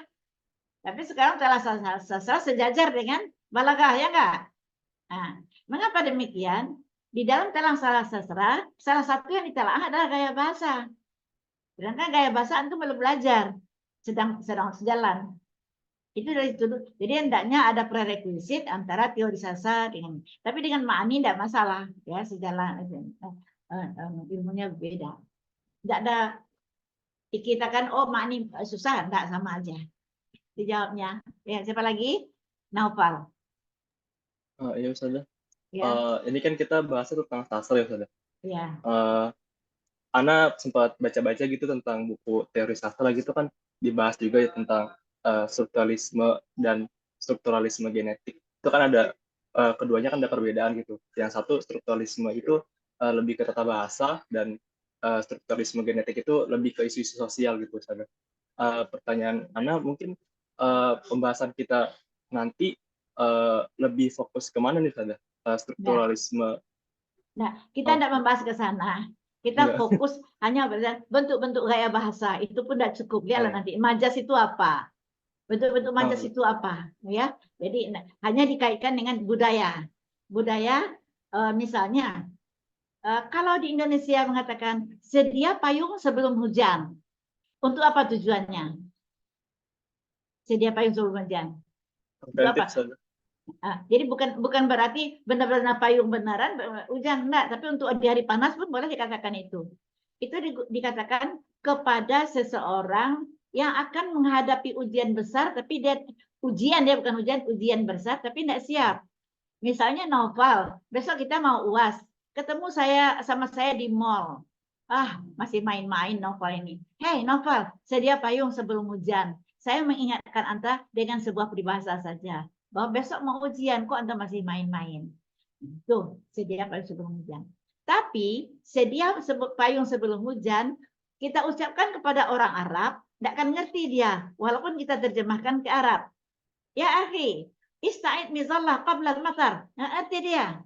Tapi sekarang telaah sastra sejajar dengan balaghah, ya enggak? Nah, mengapa demikian? di dalam telang salah sastra, salah satu yang ditelaah adalah gaya bahasa. Sedangkan gaya bahasa antum belum belajar, sedang sejalan. Itu dari sudut. Jadi hendaknya ada prerequisite antara teori sastra dengan, tapi dengan ma'ani tidak masalah, ya sejalan. Ilmunya beda. Tidak ada kita kan oh ma'ani susah, enggak, sama aja. Dijawabnya. Ya, siapa lagi? Naufal. Iya Ustazah. Ya, Ini kan kita bahasnya tentang sastra ya Ustazah. ya. Ana sempat baca-baca gitu tentang buku teori sastra gitu kan dibahas juga ya tentang strukturalisme dan strukturalisme genetik. Itu kan ada keduanya kan ada perbedaan gitu. Yang satu strukturalisme itu lebih ke tata bahasa dan strukturalisme genetik itu lebih ke isu-isu sosial gitu Ustazah. Pertanyaan Ana mungkin pembahasan kita nanti lebih fokus kemana nih Ustazah? Strukturalisme. Nah, kita tidak Oke. membahas ke sana. Kita Enggak. fokus hanya pada bentuk-bentuk gaya bahasa. Itu pun tidak cukup. Lihatlah Oh. nanti majas itu apa? Bentuk-bentuk majas Oh. itu apa? Ya, jadi hanya dikaitkan dengan budaya. Budaya, misalnya, kalau di Indonesia mengatakan sedia payung sebelum hujan. Untuk apa tujuannya? Sedia payung sebelum hujan. Untuk Preventif apa? Ustazah. Jadi bukan berarti benar-benar payung beneran hujan, enggak, tapi untuk di hari panas pun boleh dikatakan itu. Itu dikatakan kepada seseorang yang akan menghadapi ujian besar, tapi dia bukan ujian besar, tapi tidak siap. Misalnya Noval, besok kita mau UAS, ketemu sama saya di mall. Masih main-main Noval ini. Hei Noval, sedia payung sebelum hujan. Saya mengingatkan Anda dengan sebuah peribahasa saja, bahwa besok mau ujian, kok Anda masih main-main. Tuh, sedia payung sebelum hujan. Tapi, sedia payung sebelum hujan, kita ucapkan kepada orang Arab, tidak akan ngerti dia, walaupun kita terjemahkan ke Arab. Ya akhi, ista'id mizallah qabla al-matar. Ngerti dia.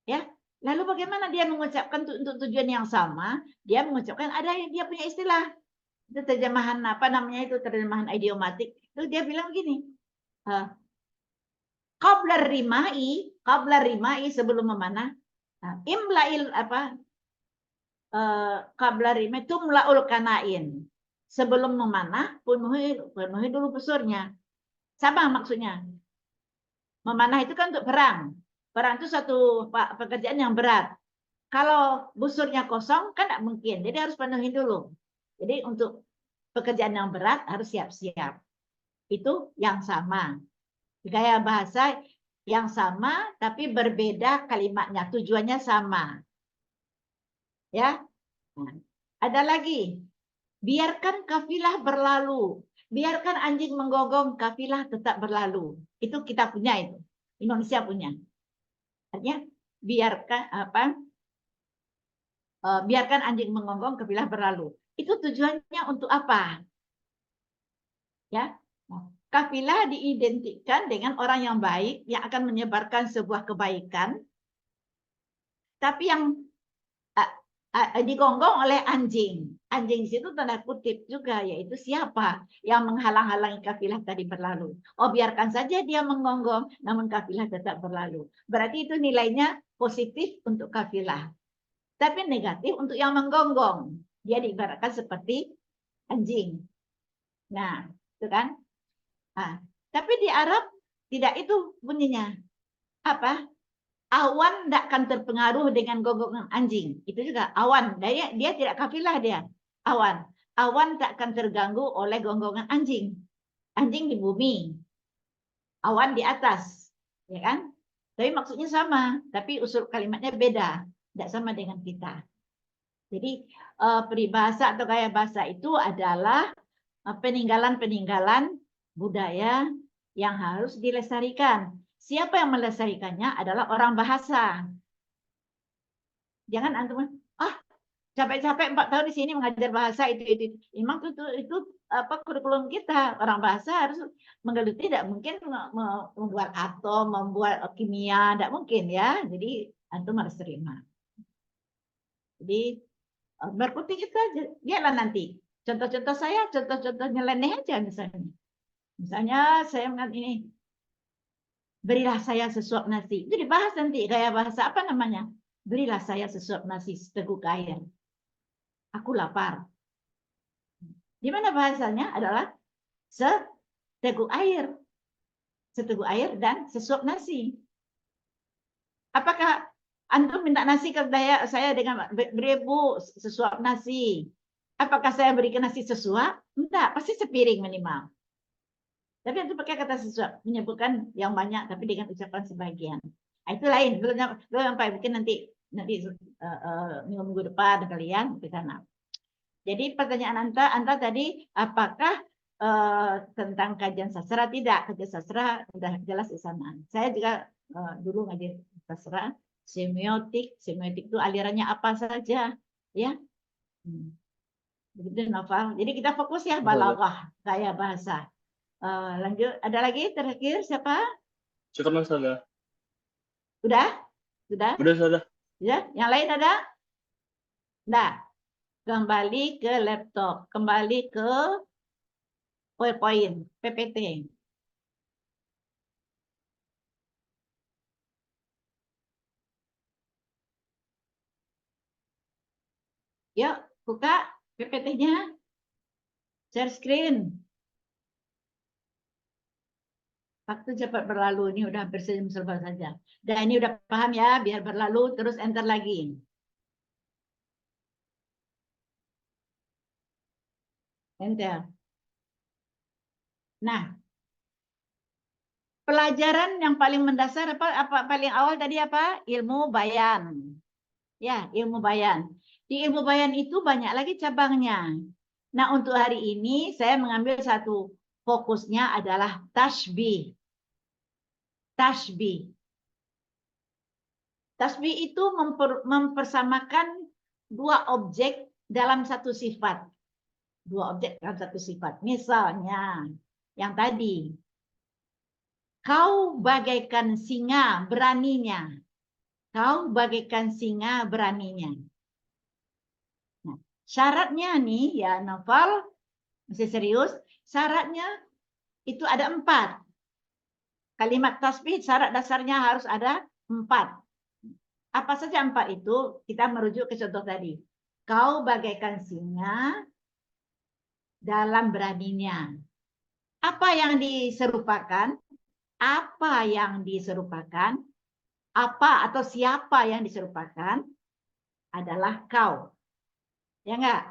Ya, lalu bagaimana dia mengucapkan untuk tujuan yang sama? Dia mengucapkan dia punya istilah. Itu terjemahan apa namanya itu, terjemahan idiomatik. Itu dia bilang begini. Qabla rimai sebelum memanah. Imla'il qabla rimai tumla'ul kanain. Sebelum memanah penuhi dulu busurnya. Sama maksudnya. Memanah itu kan untuk perang. Perang itu suatu pekerjaan yang berat. Kalau busurnya kosong kan tidak mungkin. Jadi harus penuhi dulu. Jadi untuk pekerjaan yang berat harus siap-siap. Itu yang sama. Gaya bahasa yang sama tapi berbeda kalimatnya. Tujuannya sama. Ya. Nah, ada lagi. Biarkan kafilah berlalu. Biarkan anjing menggonggong, kafilah tetap berlalu. Itu kita punya itu. Indonesia punya. Artinya biarkan anjing menggonggong, kafilah berlalu. Itu tujuannya untuk apa? Ya. Kafilah diidentikan dengan orang yang baik yang akan menyebarkan sebuah kebaikan. Tapi yang digonggong oleh anjing. Anjing di situ tanda kutip juga, yaitu siapa yang menghalang-halangi kafilah tadi berlalu. Biarkan saja dia menggonggong, namun kafilah tetap berlalu. Berarti itu nilainya positif untuk kafilah. Tapi negatif untuk yang menggonggong. Dia diibaratkan seperti anjing. Nah, itu kan. Tapi di Arab tidak itu bunyinya. Apa? Awan tidak akan terpengaruh dengan gonggongan anjing. Itu juga awan. Dia tidak kafilah dia. Awan. Awan tak akan terganggu oleh gonggongan anjing. Anjing di bumi. Awan di atas. Ya kan? Tapi maksudnya sama. Tapi usul kalimatnya beda. Tidak sama dengan kita. Jadi peribahasa atau gaya bahasa itu adalah peninggalan-peninggalan budaya yang harus dilestarikan. Siapa yang melestarikannya adalah orang bahasa. Jangan antum, capek-capek 4 tahun di sini mengajar bahasa itu. Memang itu apa kurikulum kita. Orang bahasa harus menggeluti, tidak mungkin membuat atom, membuat kimia, tidak mungkin ya. Jadi antum harus terima. Jadi berkutik itu aja. Lihatlah nanti. Contoh-contoh saya, contoh-contoh nyeleneh aja misalnya. Misalnya saya mengatakan ini. Berilah saya sesuap nasi. Itu dibahas nanti gaya bahasa apa namanya? Berilah saya sesuap nasi seteguk air. Aku lapar. Di mana bahasanya adalah seteguk air. Seteguk air dan sesuap nasi. Apakah antum minta nasi ke saya dengan beribu sesuap nasi? Apakah saya berikan nasi sesuap? Enggak, pasti sepiring minimal. Tapi itu pakai kata sesuap, menyebutkan yang banyak tapi dengan ucapan sebagian. Nah, itu lain, belum sampai mungkin nanti minggu depan kalian ke sana. Jadi pertanyaan Anta tadi apakah tentang kajian sastra? Tidak, kajian sastra sudah jelas di sana. Saya juga dulu ngaji sastra, semiotik itu alirannya apa saja, ya. Begitu Novel. Jadi kita fokus ya balaghah, gaya bahasa. Lanjut, ada lagi terakhir siapa? Syukur Ustazah. Udah? Sudah? Udah Ustazah. Ya, yang lain ada? Nah, kembali ke laptop, kembali ke PowerPoint, PPT. Yuk, buka PPT-nya. Share screen. Waktu cepat berlalu, ini udah hampir sejam serba saja. Dan ini udah paham ya, biar berlalu, terus enter lagi. Enter. Nah, pelajaran yang paling mendasar apa paling awal tadi apa? Ilmu bayan. Ya, ilmu bayan. Di ilmu bayan itu banyak lagi cabangnya. Nah, untuk hari ini saya mengambil satu fokusnya adalah tasbih. Tasbih. Tasbih itu mempersamakan dua objek dalam satu sifat. Dua objek dalam satu sifat. Misalnya, yang tadi. Kau bagaikan singa beraninya. Kau bagaikan singa beraninya. Nah, syaratnya nih, ya Novel, masih serius, syaratnya itu ada 4. Kalimat tasbih syarat dasarnya harus ada 4. Apa saja 4 itu? Kita merujuk ke contoh tadi. Kau bagaikan singa dalam beraninya. Apa yang diserupakan? Apa yang diserupakan? Apa atau siapa yang diserupakan? Adalah kau. Ya enggak?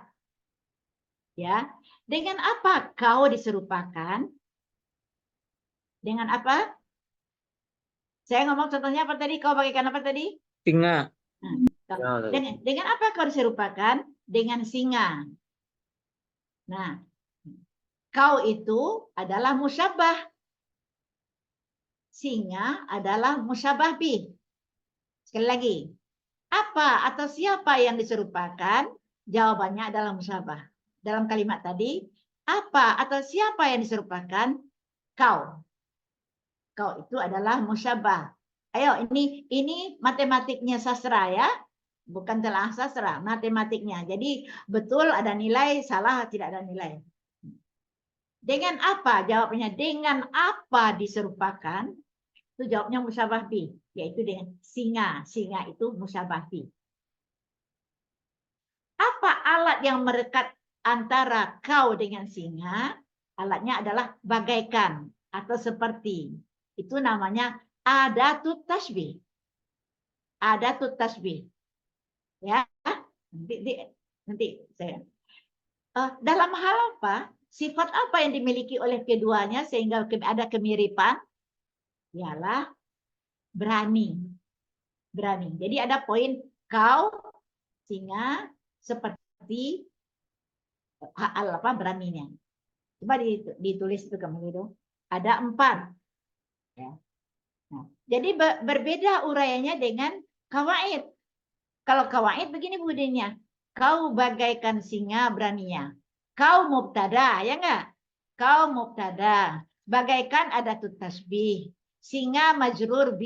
Ya. Dengan apa kau diserupakan? Dengan apa? Saya ngomong contohnya apa tadi? Kau bagaikan apa tadi? Singa. Dengan apa kau diserupakan? Dengan singa. Nah, kau itu adalah musyabah. Singa adalah musyabah bih. Sekali lagi. Apa atau siapa yang diserupakan? Jawabannya adalah musyabah. Dalam kalimat tadi, apa atau siapa yang diserupakan? Kau. Kau itu adalah musyabah. Ayo, ini matematiknya sastra ya. Bukan telah sastra, matematiknya. Jadi betul ada nilai, salah tidak ada nilai. Dengan apa? Jawabnya dengan apa diserupakan? Itu jawabnya musyabah bih, yaitu dengan singa. Singa itu musyabah bih. Apa alat yang merekat antara kau dengan singa? Alatnya adalah bagaikan atau seperti. Itu namanya adatut tasbih. Adatut tasbih. Ya, nanti saya. Dalam hal apa? Sifat apa yang dimiliki oleh keduanya sehingga ada kemiripan? Ialah berani. Berani. Jadi ada poin kau singa seperti beraninya. Coba ditulis itu kamu itu. Ada 4. Ya. Nah, jadi berbeda uraiannya dengan kawaid. Kalau kawaid begini bunyinya. Kau bagaikan singa beraninya. Kau mubtada, ya enggak? Kau mubtada. Bagaikan ada tasbih. Singa majrur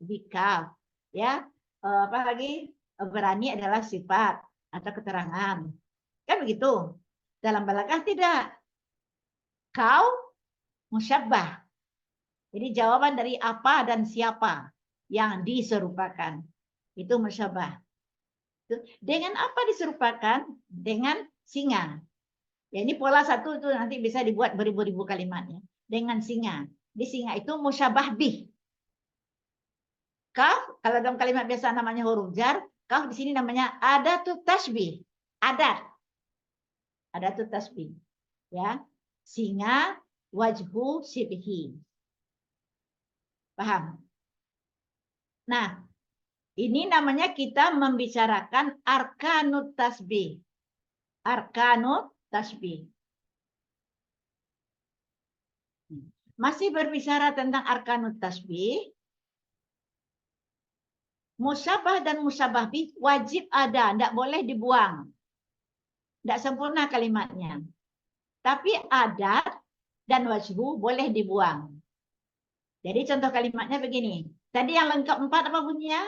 bikaf. Ya. Apa lagi? Berani adalah sifat atau keterangan. Kan begitu. Dalam balaghah tidak. Kau musyabbah. Jadi jawaban dari apa dan siapa yang diserupakan. Itu musyabah. Dengan apa diserupakan? Dengan singa. Ya, ini pola satu itu nanti bisa dibuat beribu-ribu kalimatnya. Dengan singa. Di singa itu musyabah bih. Kaf, kalau dalam kalimat biasa namanya huruf jar, kaf di sini namanya adatut tasbih. Adat. Adatut tasbih. Ya. Singa wajhu sibhi. Paham? Nah, ini namanya kita membicarakan arkanut tasbih. Arkanut tasbih. Masih berbicara tentang arkanut tasbih. Musyabah dan musyabah bih wajib ada, tidak boleh dibuang. Tidak sempurna kalimatnya. Tapi adat dan wajhu boleh dibuang. Jadi contoh kalimatnya begini. Tadi yang lengkap 4 apa bunyinya?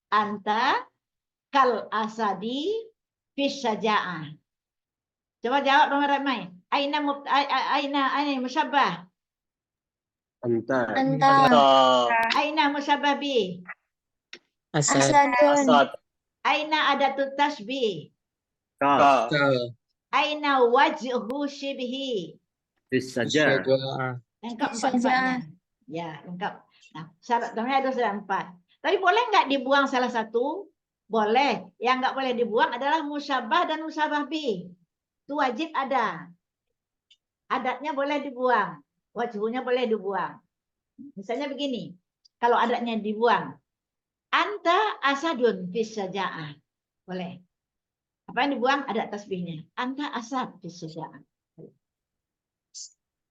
Anta kal asadi fis syaja'ah. Coba jawab ramai-ramai. Aina musyabah. Anta. Anta. Aina musyabah bih. Asad. Asadun. Asad. Aina adatut tasbih. Kaf. Aina wajhu syibhi. Fis saja. Syaja'ah. Lengkap Bisa 4-4-nya. Ya, lengkap. Nah, syaratnya ada 4. Tapi boleh nggak dibuang salah satu? Boleh. Yang nggak boleh dibuang adalah musyabah dan musyabah bih. Itu wajib ada. Adatnya boleh dibuang. Wajhunya boleh dibuang. Misalnya begini. Kalau adatnya dibuang. Anta asadun fis syaja'ah. Boleh. Apa yang dibuang? Adat tasbihnya. Anta asad fis syaja'ah.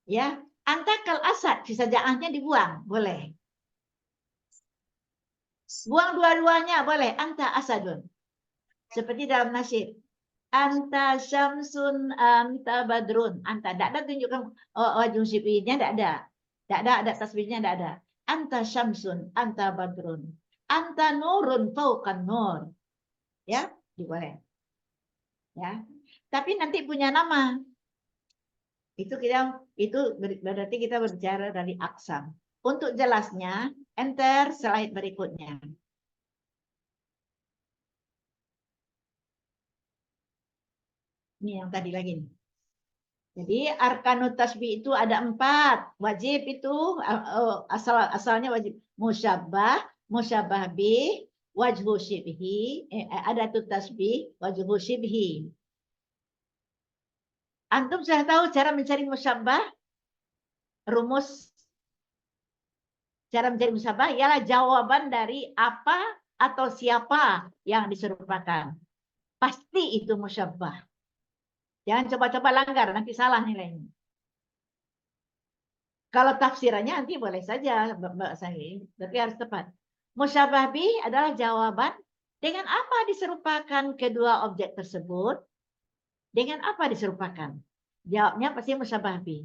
Ya. Anta kal asad fis syaja'ahnya dibuang. Boleh. Buang dua-duanya boleh. Anta asadun. Seperti dalam nasyid. Anta syamsun, anta badrun. Anta. Tidak ada tunjukkan wajah syibinya. Tidak ada. Tidak ada adat tasbihnya. Tidak ada. Anta syamsun, anta badrun. Anta nurun fauqan nur. Ya, boleh. Ya. Tapi nanti punya nama. Itu berarti kita berbicara dari aksam. Untuk jelasnya, enter slide berikutnya. Ini yang tadi lagi nih. Jadi arkanut tasbih itu ada 4. Wajib itu asalnya wajib musyabbah, musyabah bih, wajhu syibhi, adatut tasbih, wajhu syibhi. Antum sudah tahu cara mencari musyabbah? Rumus cara mencari musyabbah ialah jawaban dari apa atau siapa yang diserupakan. Pasti itu musyabbah. Jangan coba-coba langgar, nanti salah nilainya. Kalau tafsirannya nanti boleh saja, Mbak Sari, tapi harus tepat. Musyabah bih adalah jawaban dengan apa diserupakan kedua objek tersebut. Dengan apa diserupakan? Jawabnya pasti musyabah bih.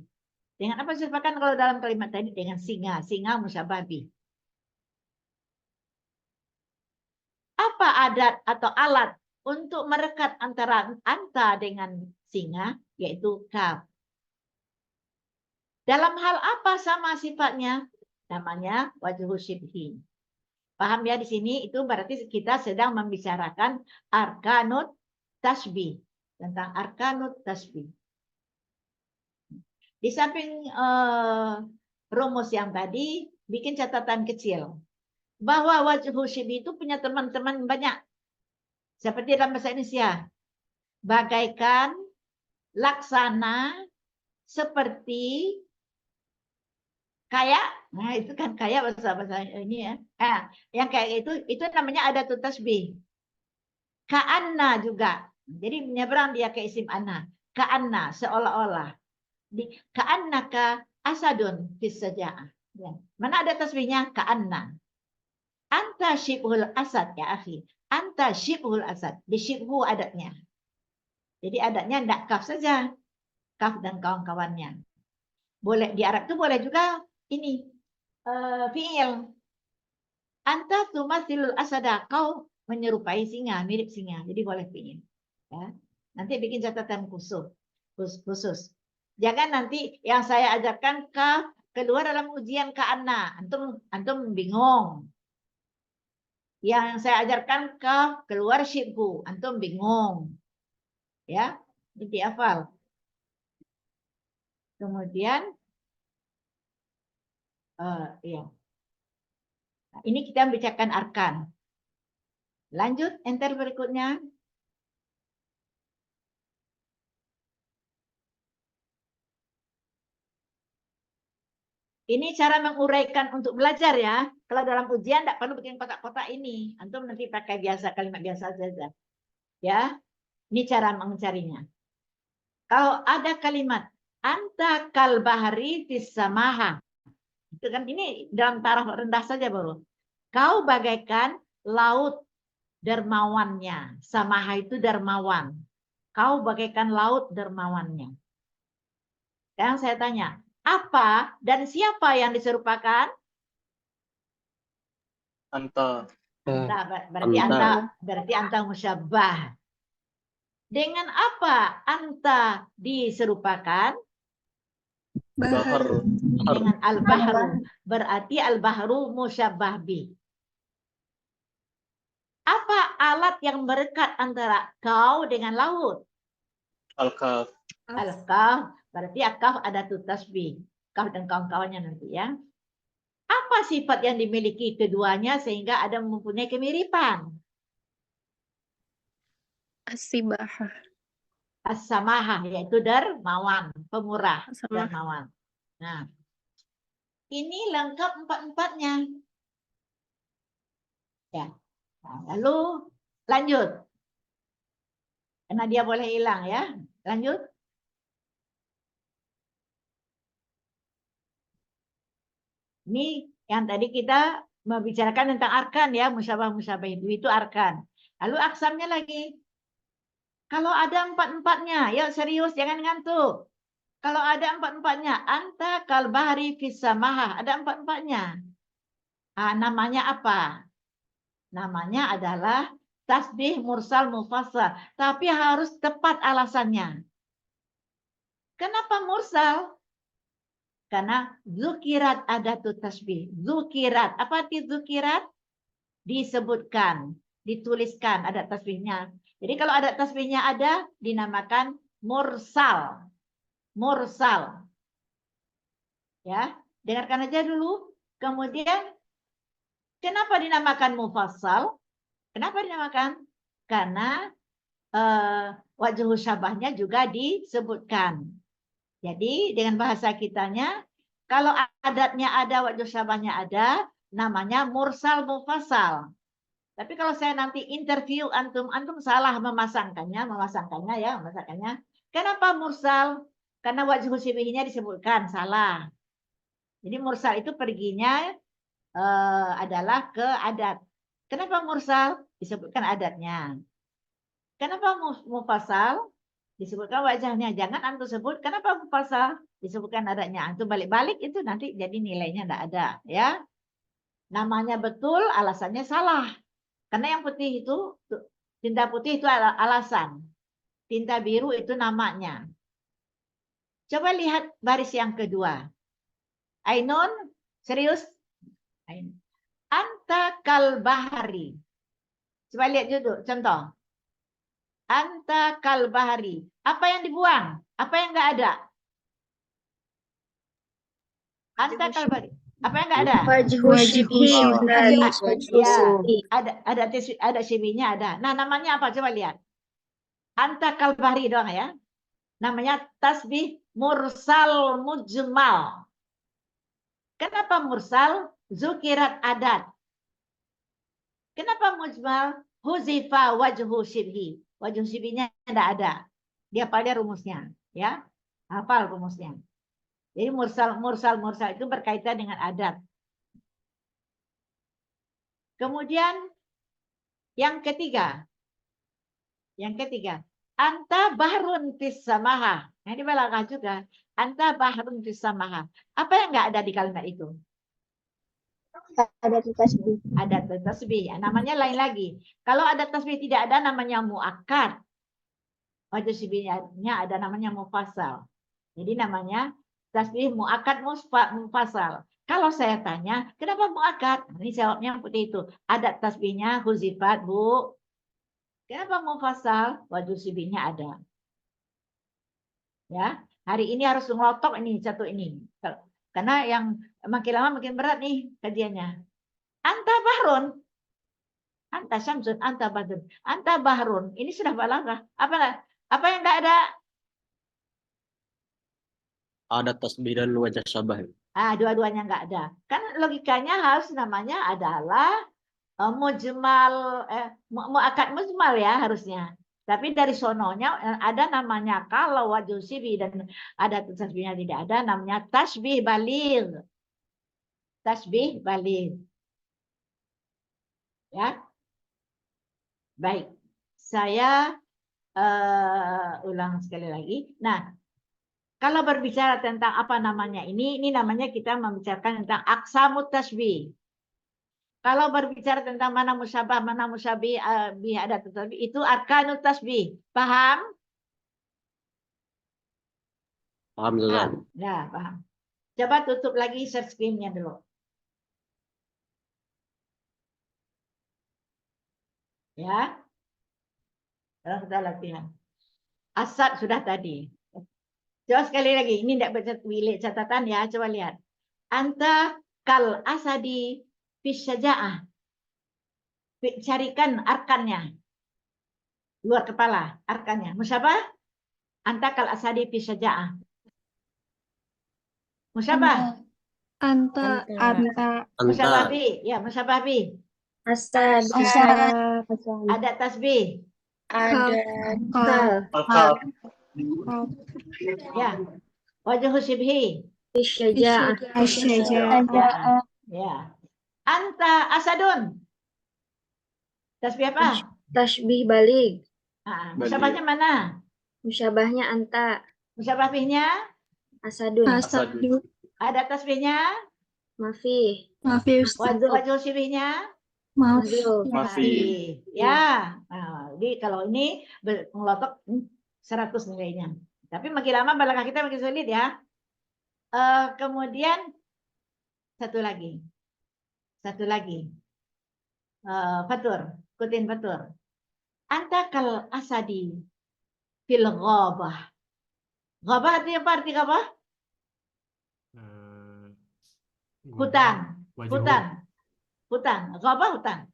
Dengan apa diserupakan kalau dalam kalimat tadi? Dengan singa. Singa musyabah bih. Apa adat atau alat untuk merekat antara anta dengan singa, yaitu kaf. Dalam hal apa sama sifatnya? Namanya wajhu syibhi. Paham ya di sini? Itu berarti kita sedang membicarakan arkanut tasbih. Tentang arkanut tasbih. Di samping rumus yang tadi, bikin catatan kecil. Bahwa wajhu syibhi itu punya teman-teman banyak. Seperti dalam bahasa Indonesia. Bagaikan, laksana, seperti, kayak. Nah, itu kan kayak bahasa ini ya. Yang kayak itu namanya adatut tasbih. Ka'anna juga. Jadi menyeberang dia ke isim anna. Ka'anna, seolah-olah. Ka'annaka asadun fis saja'ah. Ya. Mana ada tasbihnya? Ka'anna. Anta syibhul asad ya akhi. Anta syibhul asad. Di syibhu adatnya. Jadi adatnya tidak kaf saja. Kaf dan kawan-kawannya. Boleh di Arab itu boleh juga ini fiil. Anta tumathilul asada. Kau menyerupai singa, mirip singa. Jadi boleh fiil. Ya. Nanti bikin catatan khusus. Jangan nanti yang saya ajarkan kaf keluar dalam ujian ka'anna. Antum bingung. Yang saya ajarkan kaf keluar syibhu. Antum bingung. Ya, jadi hafal. Kemudian ya. Nah, ini kita bicarakan arkan. Lanjut, enter berikutnya. Ini cara menguraikan untuk belajar ya. Kalau dalam ujian tidak perlu bikin kotak-kotak ini. Antum nanti pakai biasa, kalimat biasa saja. Ya, ini cara mencarinya. Kalau ada kalimat anta kal bahri fis samaha. Itu kan ini dalam taraf rendah saja baru. Kau bagaikan laut dermawannya. Samaha itu dermawan. Kau bagaikan laut dermawannya. Sekarang saya tanya, apa dan siapa yang diserupakan? Anta. Anta, berarti anta musyabbah. Dengan apa anta diserupakan? Bahar. Dengan al-bahru. Berarti al-bahru musyabbah bi. Apa alat yang berdekat antara kau dengan laut? Al-Kaf. Al-kaf. Berarti akaf ada tu tasbih. Kaf dan kawan-kawannya nanti ya. Apa sifat yang dimiliki keduanya sehingga ada mempunyai kemiripan? As-sibahah. As-samahah, yaitu dermawan, pemurah, Samah. dermawan. Nah, ini lengkap empat-empatnya. Ya. Nah, lalu lanjut. Karena dia boleh hilang ya. Lanjut. Ini yang tadi kita membicarakan tentang arkan ya, musyabah-musyabah itu arkan. Lalu aksamnya lagi. Kalau ada empat-empatnya, ya serius jangan ngantuk. Kalau ada empat-empatnya, anta kal bahri fis samaha, ada empat-empatnya. Namanya apa? Namanya adalah tasbih mursal mufassal, tapi harus tepat alasannya. Kenapa mursal? Karena zukirat adatu tasbih. Zukirat. Apa arti zukirat? Disebutkan, dituliskan ada tasbihnya. Jadi kalau ada tasbihnya ada, dinamakan mursal. Mursal. Ya, dengarkan aja dulu. Kemudian, kenapa dinamakan mufassal? Kenapa dinamakan? Karena wajhu syabahnya juga disebutkan. Jadi dengan bahasa kitanya, kalau adatnya ada, wajhu syabahnya ada, namanya mursal mufassal. Tapi kalau saya nanti interview antum salah memasangkannya ya, memasangkannya. Kenapa mursal? Karena wajhu syibihnya disebutkan, salah. Jadi mursal itu perginya adalah ke adat. Kenapa mursal? Disebutkan adatnya. Kenapa mufassal? Disebutkan wajahnya. Jangan antum sebut kenapa mufassal? Disebutkan adatnya. Antum balik-balik itu nanti jadi nilainya tidak ada, ya. Namanya betul, alasannya salah. Karena yang putih itu, tinta putih itu alasan. Tinta biru itu namanya. Coba lihat baris yang kedua. Ainun, serius? Anta kal bahari. Coba lihat judul, contoh. Anta kal bahari. Apa yang dibuang? Apa yang enggak ada? Anta kal bahari. Apa yang enggak ada? Ada syibihnya ada. Nah, namanya apa? Coba lihat. Anta kal bahari doang ya. Namanya tasbih mursal mujmal. Kenapa mursal? Zukirat adat. Kenapa mujmal? Huzifa wajhu syibhi. Wajhu syibhinya tidak ada. Dia pada rumusnya, ya. Hafal rumusnya. Jadi mursal itu berkaitan dengan adat. Kemudian yang ketiga. Anta bahrun fis samaha. Nah, ini balaghah juga. Anta bahrun fis samaha. Apa yang enggak ada di kalimat itu? Ada tasbih. Ada tasbih. Namanya lain lagi. Kalau ada tasbih tidak ada namanya muakkad. Wajh syibihnya ada namanya mufassal. Jadi namanya tasbih muakkad mufasal. Kalau saya tanya, kenapa muakkad? Ini jawabnya seperti itu. Ada tasbihnya huzifat, Bu. Kenapa mufasal? Wajib sibihnya ada. Ya, hari ini harus ngelotok ini satu ini. Karena yang makin lama makin berat nih kajiannya. Anta bahrun. Anta syamsun, anta badrun. Anta bahrun. Ini sudah balaghah. Apa yang enggak ada? Ada tasbih dan wajah syabah. Dua-duanya enggak ada. Kan logikanya harus namanya adalah mujmal, muakkad mujmal ya harusnya. Tapi dari sononya ada namanya kalau wajib sibi dan ada tasbihnya tidak ada namanya tasbih baligh. Tasbih baligh. Ya. Baik. Saya ulang sekali lagi. Nah, kalau berbicara tentang apa namanya ini namanya kita membicarakan tentang aqsamut tasbih. Kalau berbicara tentang mana musyabah, mana musyabih, ada tasbih, itu arkanut tasbih. Paham? Paham, Ustazah? Ya, paham. Coba tutup lagi share screen-nya dulu. Ya. Sekarang kita latihan. Asad sudah tadi. Coba sekali lagi. Ini tidak baca bilik catatan ya. Coba lihat. Anta kal asadi fisyaja'ah. Carikan arkannya. Luar kepala. Arkannya. Musyabah. Anta kal asadi fisyaja'ah. Musyabah. Anta. Musyabah bi. Ya, musyabah bi. Asad. Ada tasbih. Ada Ya. Wajah syibhi. Ya. Anta asadun. Tasbih apa? Tasbih balik. Musyabahnya mana? Musyabahnya anta. Musyabah bihnya? Asadun. Ada tasbihnya? Mafi. Wajah syibhihnya? Mafi. Ya. Nah, jadi kalau ini ngelotok 100 nilainya. Tapi makin lama balaghah kita makin sulit ya. Kemudian satu lagi. Fatur, ikutin Fatur. Anta kal asadi fil ghabah. Ghabah artinya apa? Arti ghabah? Hutan. Ghabah hutan.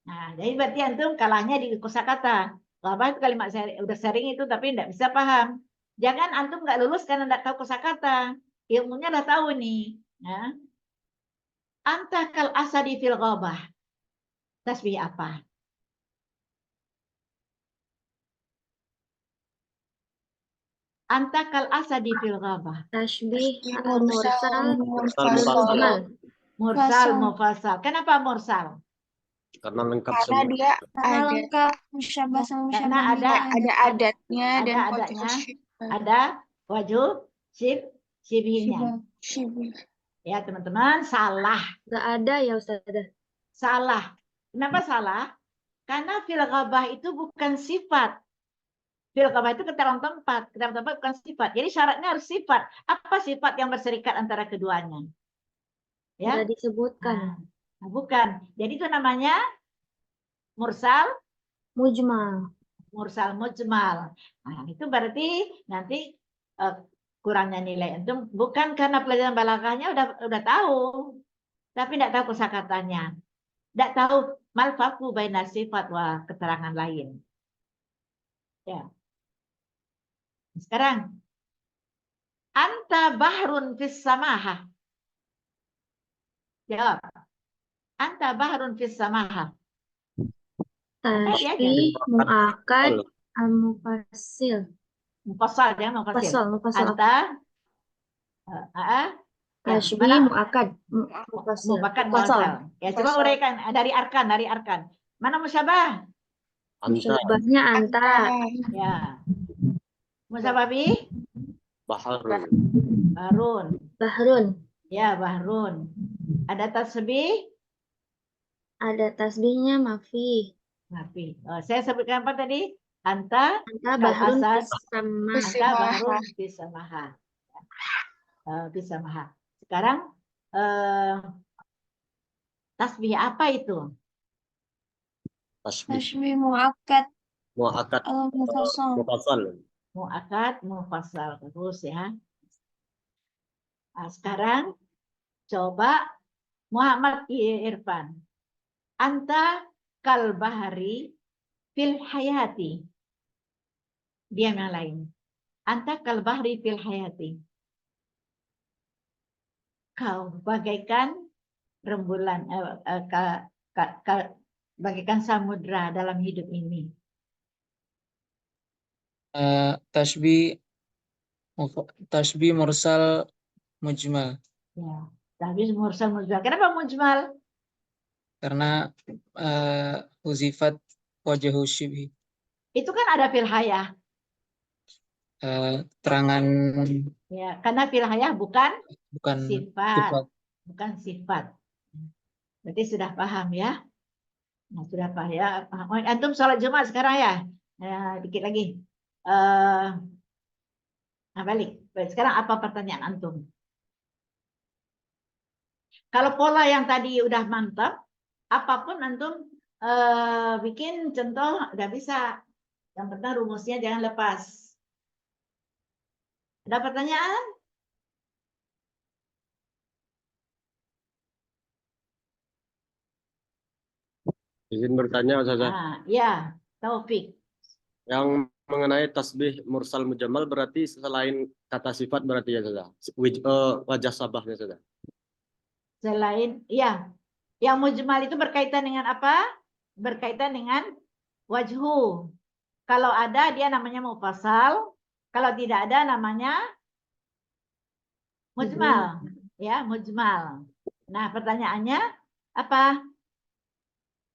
Nah, jadi berarti antum kalahnya di kosakata. Ghabah itu kalimat udah sering itu tapi tidak bisa paham. Jangan antum nggak lulus karena tidak tahu kosakata. Ilmunya udah tahu nih. Ya. Anta kal asadi fil ghabah. Tasbih apa? Anta kal asadi fil ghabah. Tasbih Mursal mufassal. Kenapa mursal? Karena lengkap karena semua. dia ada lengkap musyabah sama Karena musyabah. ada adatnya dan adanya, ada wajib syibhihnya. syibih. Ya teman-teman, salah. Gak ada ya Ustazah. Salah. Kenapa salah? Karena fil ghabah itu bukan sifat. Fil ghabah itu keterangan tempat. Keterangan tempat bukan sifat. Jadi syaratnya harus sifat. Apa sifat yang berserikat antara keduanya? Ya. Gak disebutkan. Nah, bukan. Jadi itu namanya mursal Mujmal. mujmal. Nah, itu berarti nanti kurangnya nilai itu bukan karena pelajaran balaghahnya udah tahu, tapi tidak tahu kosakatanya. Tidak tahu malfaku baina sifat wa keterangan lain. Ya. Sekarang anta bahrun fis samaha. Jawab. Anta bahrun fis samaha. Tasbih muakkad al-mufassil. Mufassal ya, mufassal. Mufassal. Anta Tasbih mana? muakkad mufassal. Mufassal. Ya, coba uraikan dari arkan. Mana musyabah? Musyabahnya anta. Ya. Musyabah bi? Bahrun. Ya, bahrun. Ada tasbih? Ada tasbihnya mafi. Mafi. Saya sebutkan apa tadi? Anta Bahrun asad. sama. Anta bahrun fis samaha. bisa mahal. Sekarang tasbih apa itu? Tasbih. Tashbih muakkad Muakkad. al-mufassal. Mufassal. Mu'akkad, mufassal. Terus ya. Nah, sekarang coba Muhammad Irfan. Anta kal bahari fil hayati. Dia yang lain. Anta kal bahri fil hayati. Kau bagaikan rembulan, bagaikan samudra dalam hidup ini. Tashbih mursal mujmal. Ya, tapi mursal mujmal. Kenapa mujmal? Karena huzifat wajhu syibhi. Itu kan ada fil hayah. Terangan Ya, karena fil hayah bukan bukan sifat, sifat. bukan sifat. Berarti sudah paham ya? Nah, sudah paham ya. Oh, antum sholat Jumat sekarang ya? Dikit lagi. Nah, balik. Sekarang apa pertanyaan antum? Kalau pola yang tadi udah mantap, apapun antum bikin contoh udah bisa. Yang penting rumusnya jangan lepas. Ada pertanyaan? Izin bertanya, Ustazah. Ya, Taufik. Yang mengenai tasbih mursal mujamal berarti selain kata sifat berarti ya, Ustazah. Wajah sabahnya, Ustazah. Selain, ya, yang mujmal itu berkaitan dengan apa? Berkaitan dengan wajhu. Kalau ada dia namanya mufassal, kalau tidak ada namanya mujmal. Ya, mujmal. Nah, pertanyaannya apa?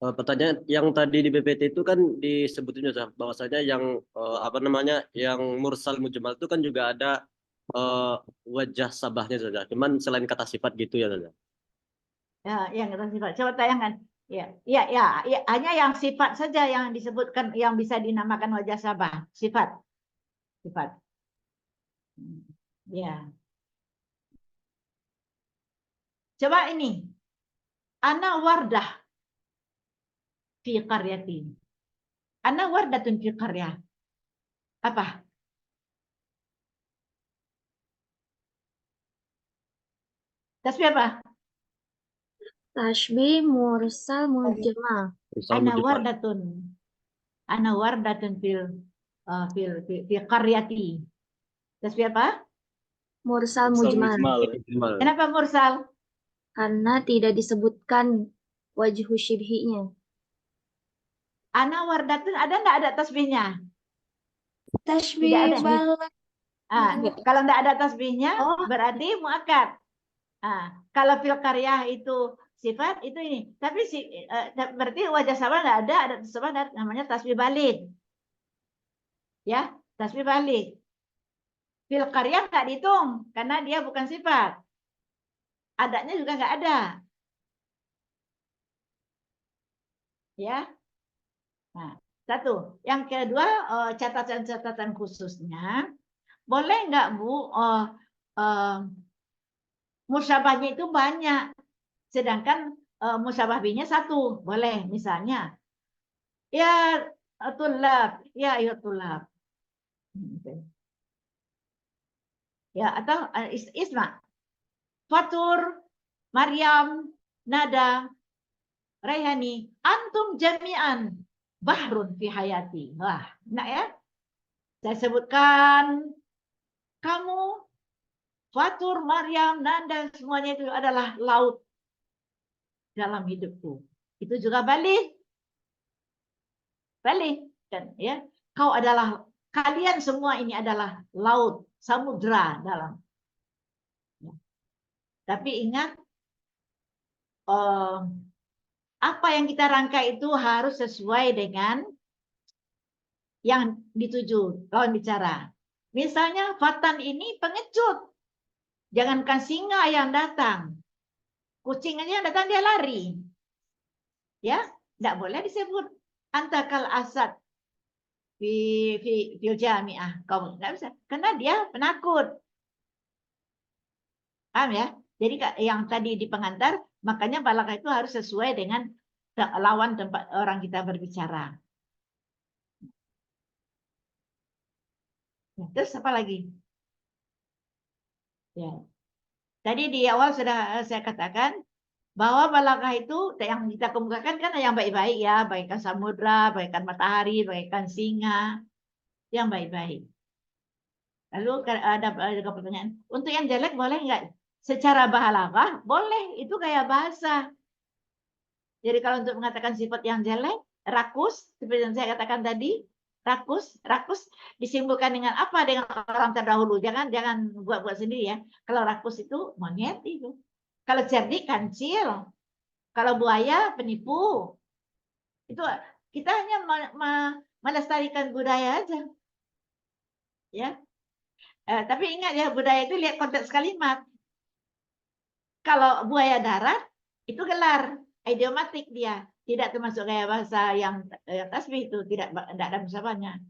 Pertanyaan yang tadi di PPT itu kan disebutnya bahwasanya yang apa namanya yang mursal mujamal itu kan juga ada wajah sabahnya saja. Cuman selain kata sifat gitu ya saja. Ya, yang kata sifat. Coba tayangkan. Ya, hanya yang sifat saja yang disebutkan yang bisa dinamakan wajah sabah. Sifat. Sifat. Ya. Coba ini. Ana wardah fi qaryati. Ana wardatun fi qaryah. Apa? Tasbih apa? Tashbih mursal mujmal. Mursal Ana mujamal. wardatun. Ana wardatun fi qaryati. Tasbih apa? Mursal Mursal mujmal. mujmal. Kenapa mursal? Karena tidak disebutkan wajhu syibhinya. Ana wardatun ada nggak ada tasbihnya? Tashbih Tidak ada. balagh. Kalau nggak ada tasbihnya Oh. berarti muakkad. Kalau fil qaryah itu sifat itu ini. Tapi berarti wajah sabah nggak ada tasbih namanya tasbih balik. Ya, tasbih balik. Fil qaryah nggak dihitung karena dia bukan sifat. Adanya juga nggak ada. Ya. Nah, satu. Yang kedua, catatan-catatan khususnya, boleh nggak Bu, musyabahnya itu banyak, sedangkan musyabah B-nya satu, boleh. Misalnya, ya tulab, ya ayo tulab. Ya, atau isma, Fatur, Maryam, Nada, Raihani, antum jami'an bahrun fi hayati. Wah, enak ya? Saya sebutkan kamu, Fatur, Maryam, Nanda, semuanya itu adalah laut dalam hidupku. Itu juga balik. Balik. Dan ya, kalian semua ini adalah laut, samudra dalam. Ya. Tapi ingat, apa yang kita rangkai itu harus sesuai dengan yang dituju lawan bicara. Misalnya Fatan ini pengecut. Jangankan singa yang datang. Kucing aja yang datang dia lari. Ya, tidak boleh disebut antakal asad fil jami'ah. Kau tidak bisa karena dia penakut. Paham ya? Jadi yang tadi di pengantar, makanya balaghah itu harus sesuai dengan lawan tempat orang kita berbicara. Nah, terus apa lagi? Ya. Tadi di awal sudah saya katakan bahwa balaghah itu yang kita kemukakan kan yang baik-baik ya, bagaikan samudra, bagaikan matahari, bagaikan singa, yang baik-baik. Lalu ada juga pertanyaan, untuk yang jelek boleh nggak? Secara balaghah boleh, itu kayak bahasa. Jadi kalau untuk mengatakan sifat yang jelek, rakus, seperti yang saya katakan tadi, rakus disimpulkan dengan apa? Dengan orang terdahulu. Jangan buat-buat sendiri ya. Kalau rakus itu monyet itu. Kalau cerdik kancil. Kalau buaya penipu. Itu kita hanya melestarikan budaya aja. Ya. Tapi ingat ya, budaya itu lihat konteks kalimat. Kalau buaya darat itu gelar, idiomatik dia, tidak termasuk gaya bahasa yang tasbih itu, tidak ada musyawarahnya.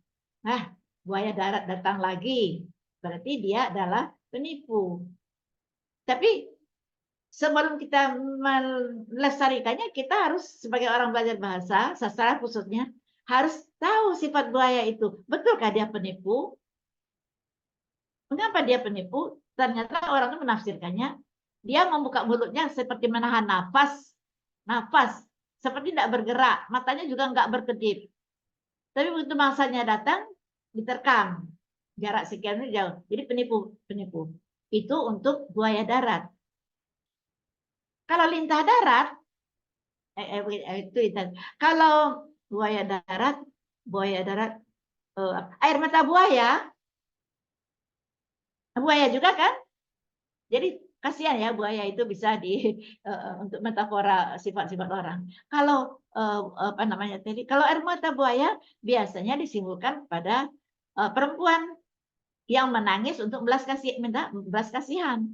Nah, buaya darat datang lagi, berarti dia adalah penipu. Tapi sebelum kita melestarikannya, kita harus sebagai orang belajar bahasa, sastra khususnya, harus tahu sifat buaya itu. Betulkah dia penipu? Mengapa dia penipu? Ternyata orang itu menafsirkannya, dia membuka mulutnya seperti menahan nafas, seperti tidak bergerak, matanya juga nggak berkedip. Tapi begitu mangsanya datang, diterkam, jarak sekian jauh. Jadi penipu. Itu untuk buaya darat. Kalau lintah darat, kalau buaya darat, air mata buaya juga kan? Jadi kasihan ya buaya itu bisa untuk metafora sifat-sifat orang. Kalau apa namanya tadi? Kalau air mata buaya biasanya disimpulkan pada perempuan yang menangis untuk minta belas kasihan.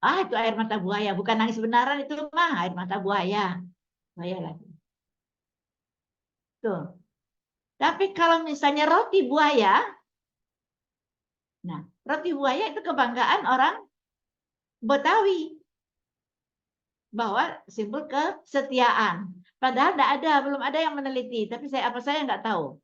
Itu air mata buaya, bukan nangis benaran itu mah air mata buaya. Buaya lagi. Tuh. Tapi kalau misalnya roti buaya, nah roti buaya itu kebanggaan orang Betawi. Bahwa simbol kesetiaan. Padahal belum ada yang meneliti, tapi saya nggak tahu.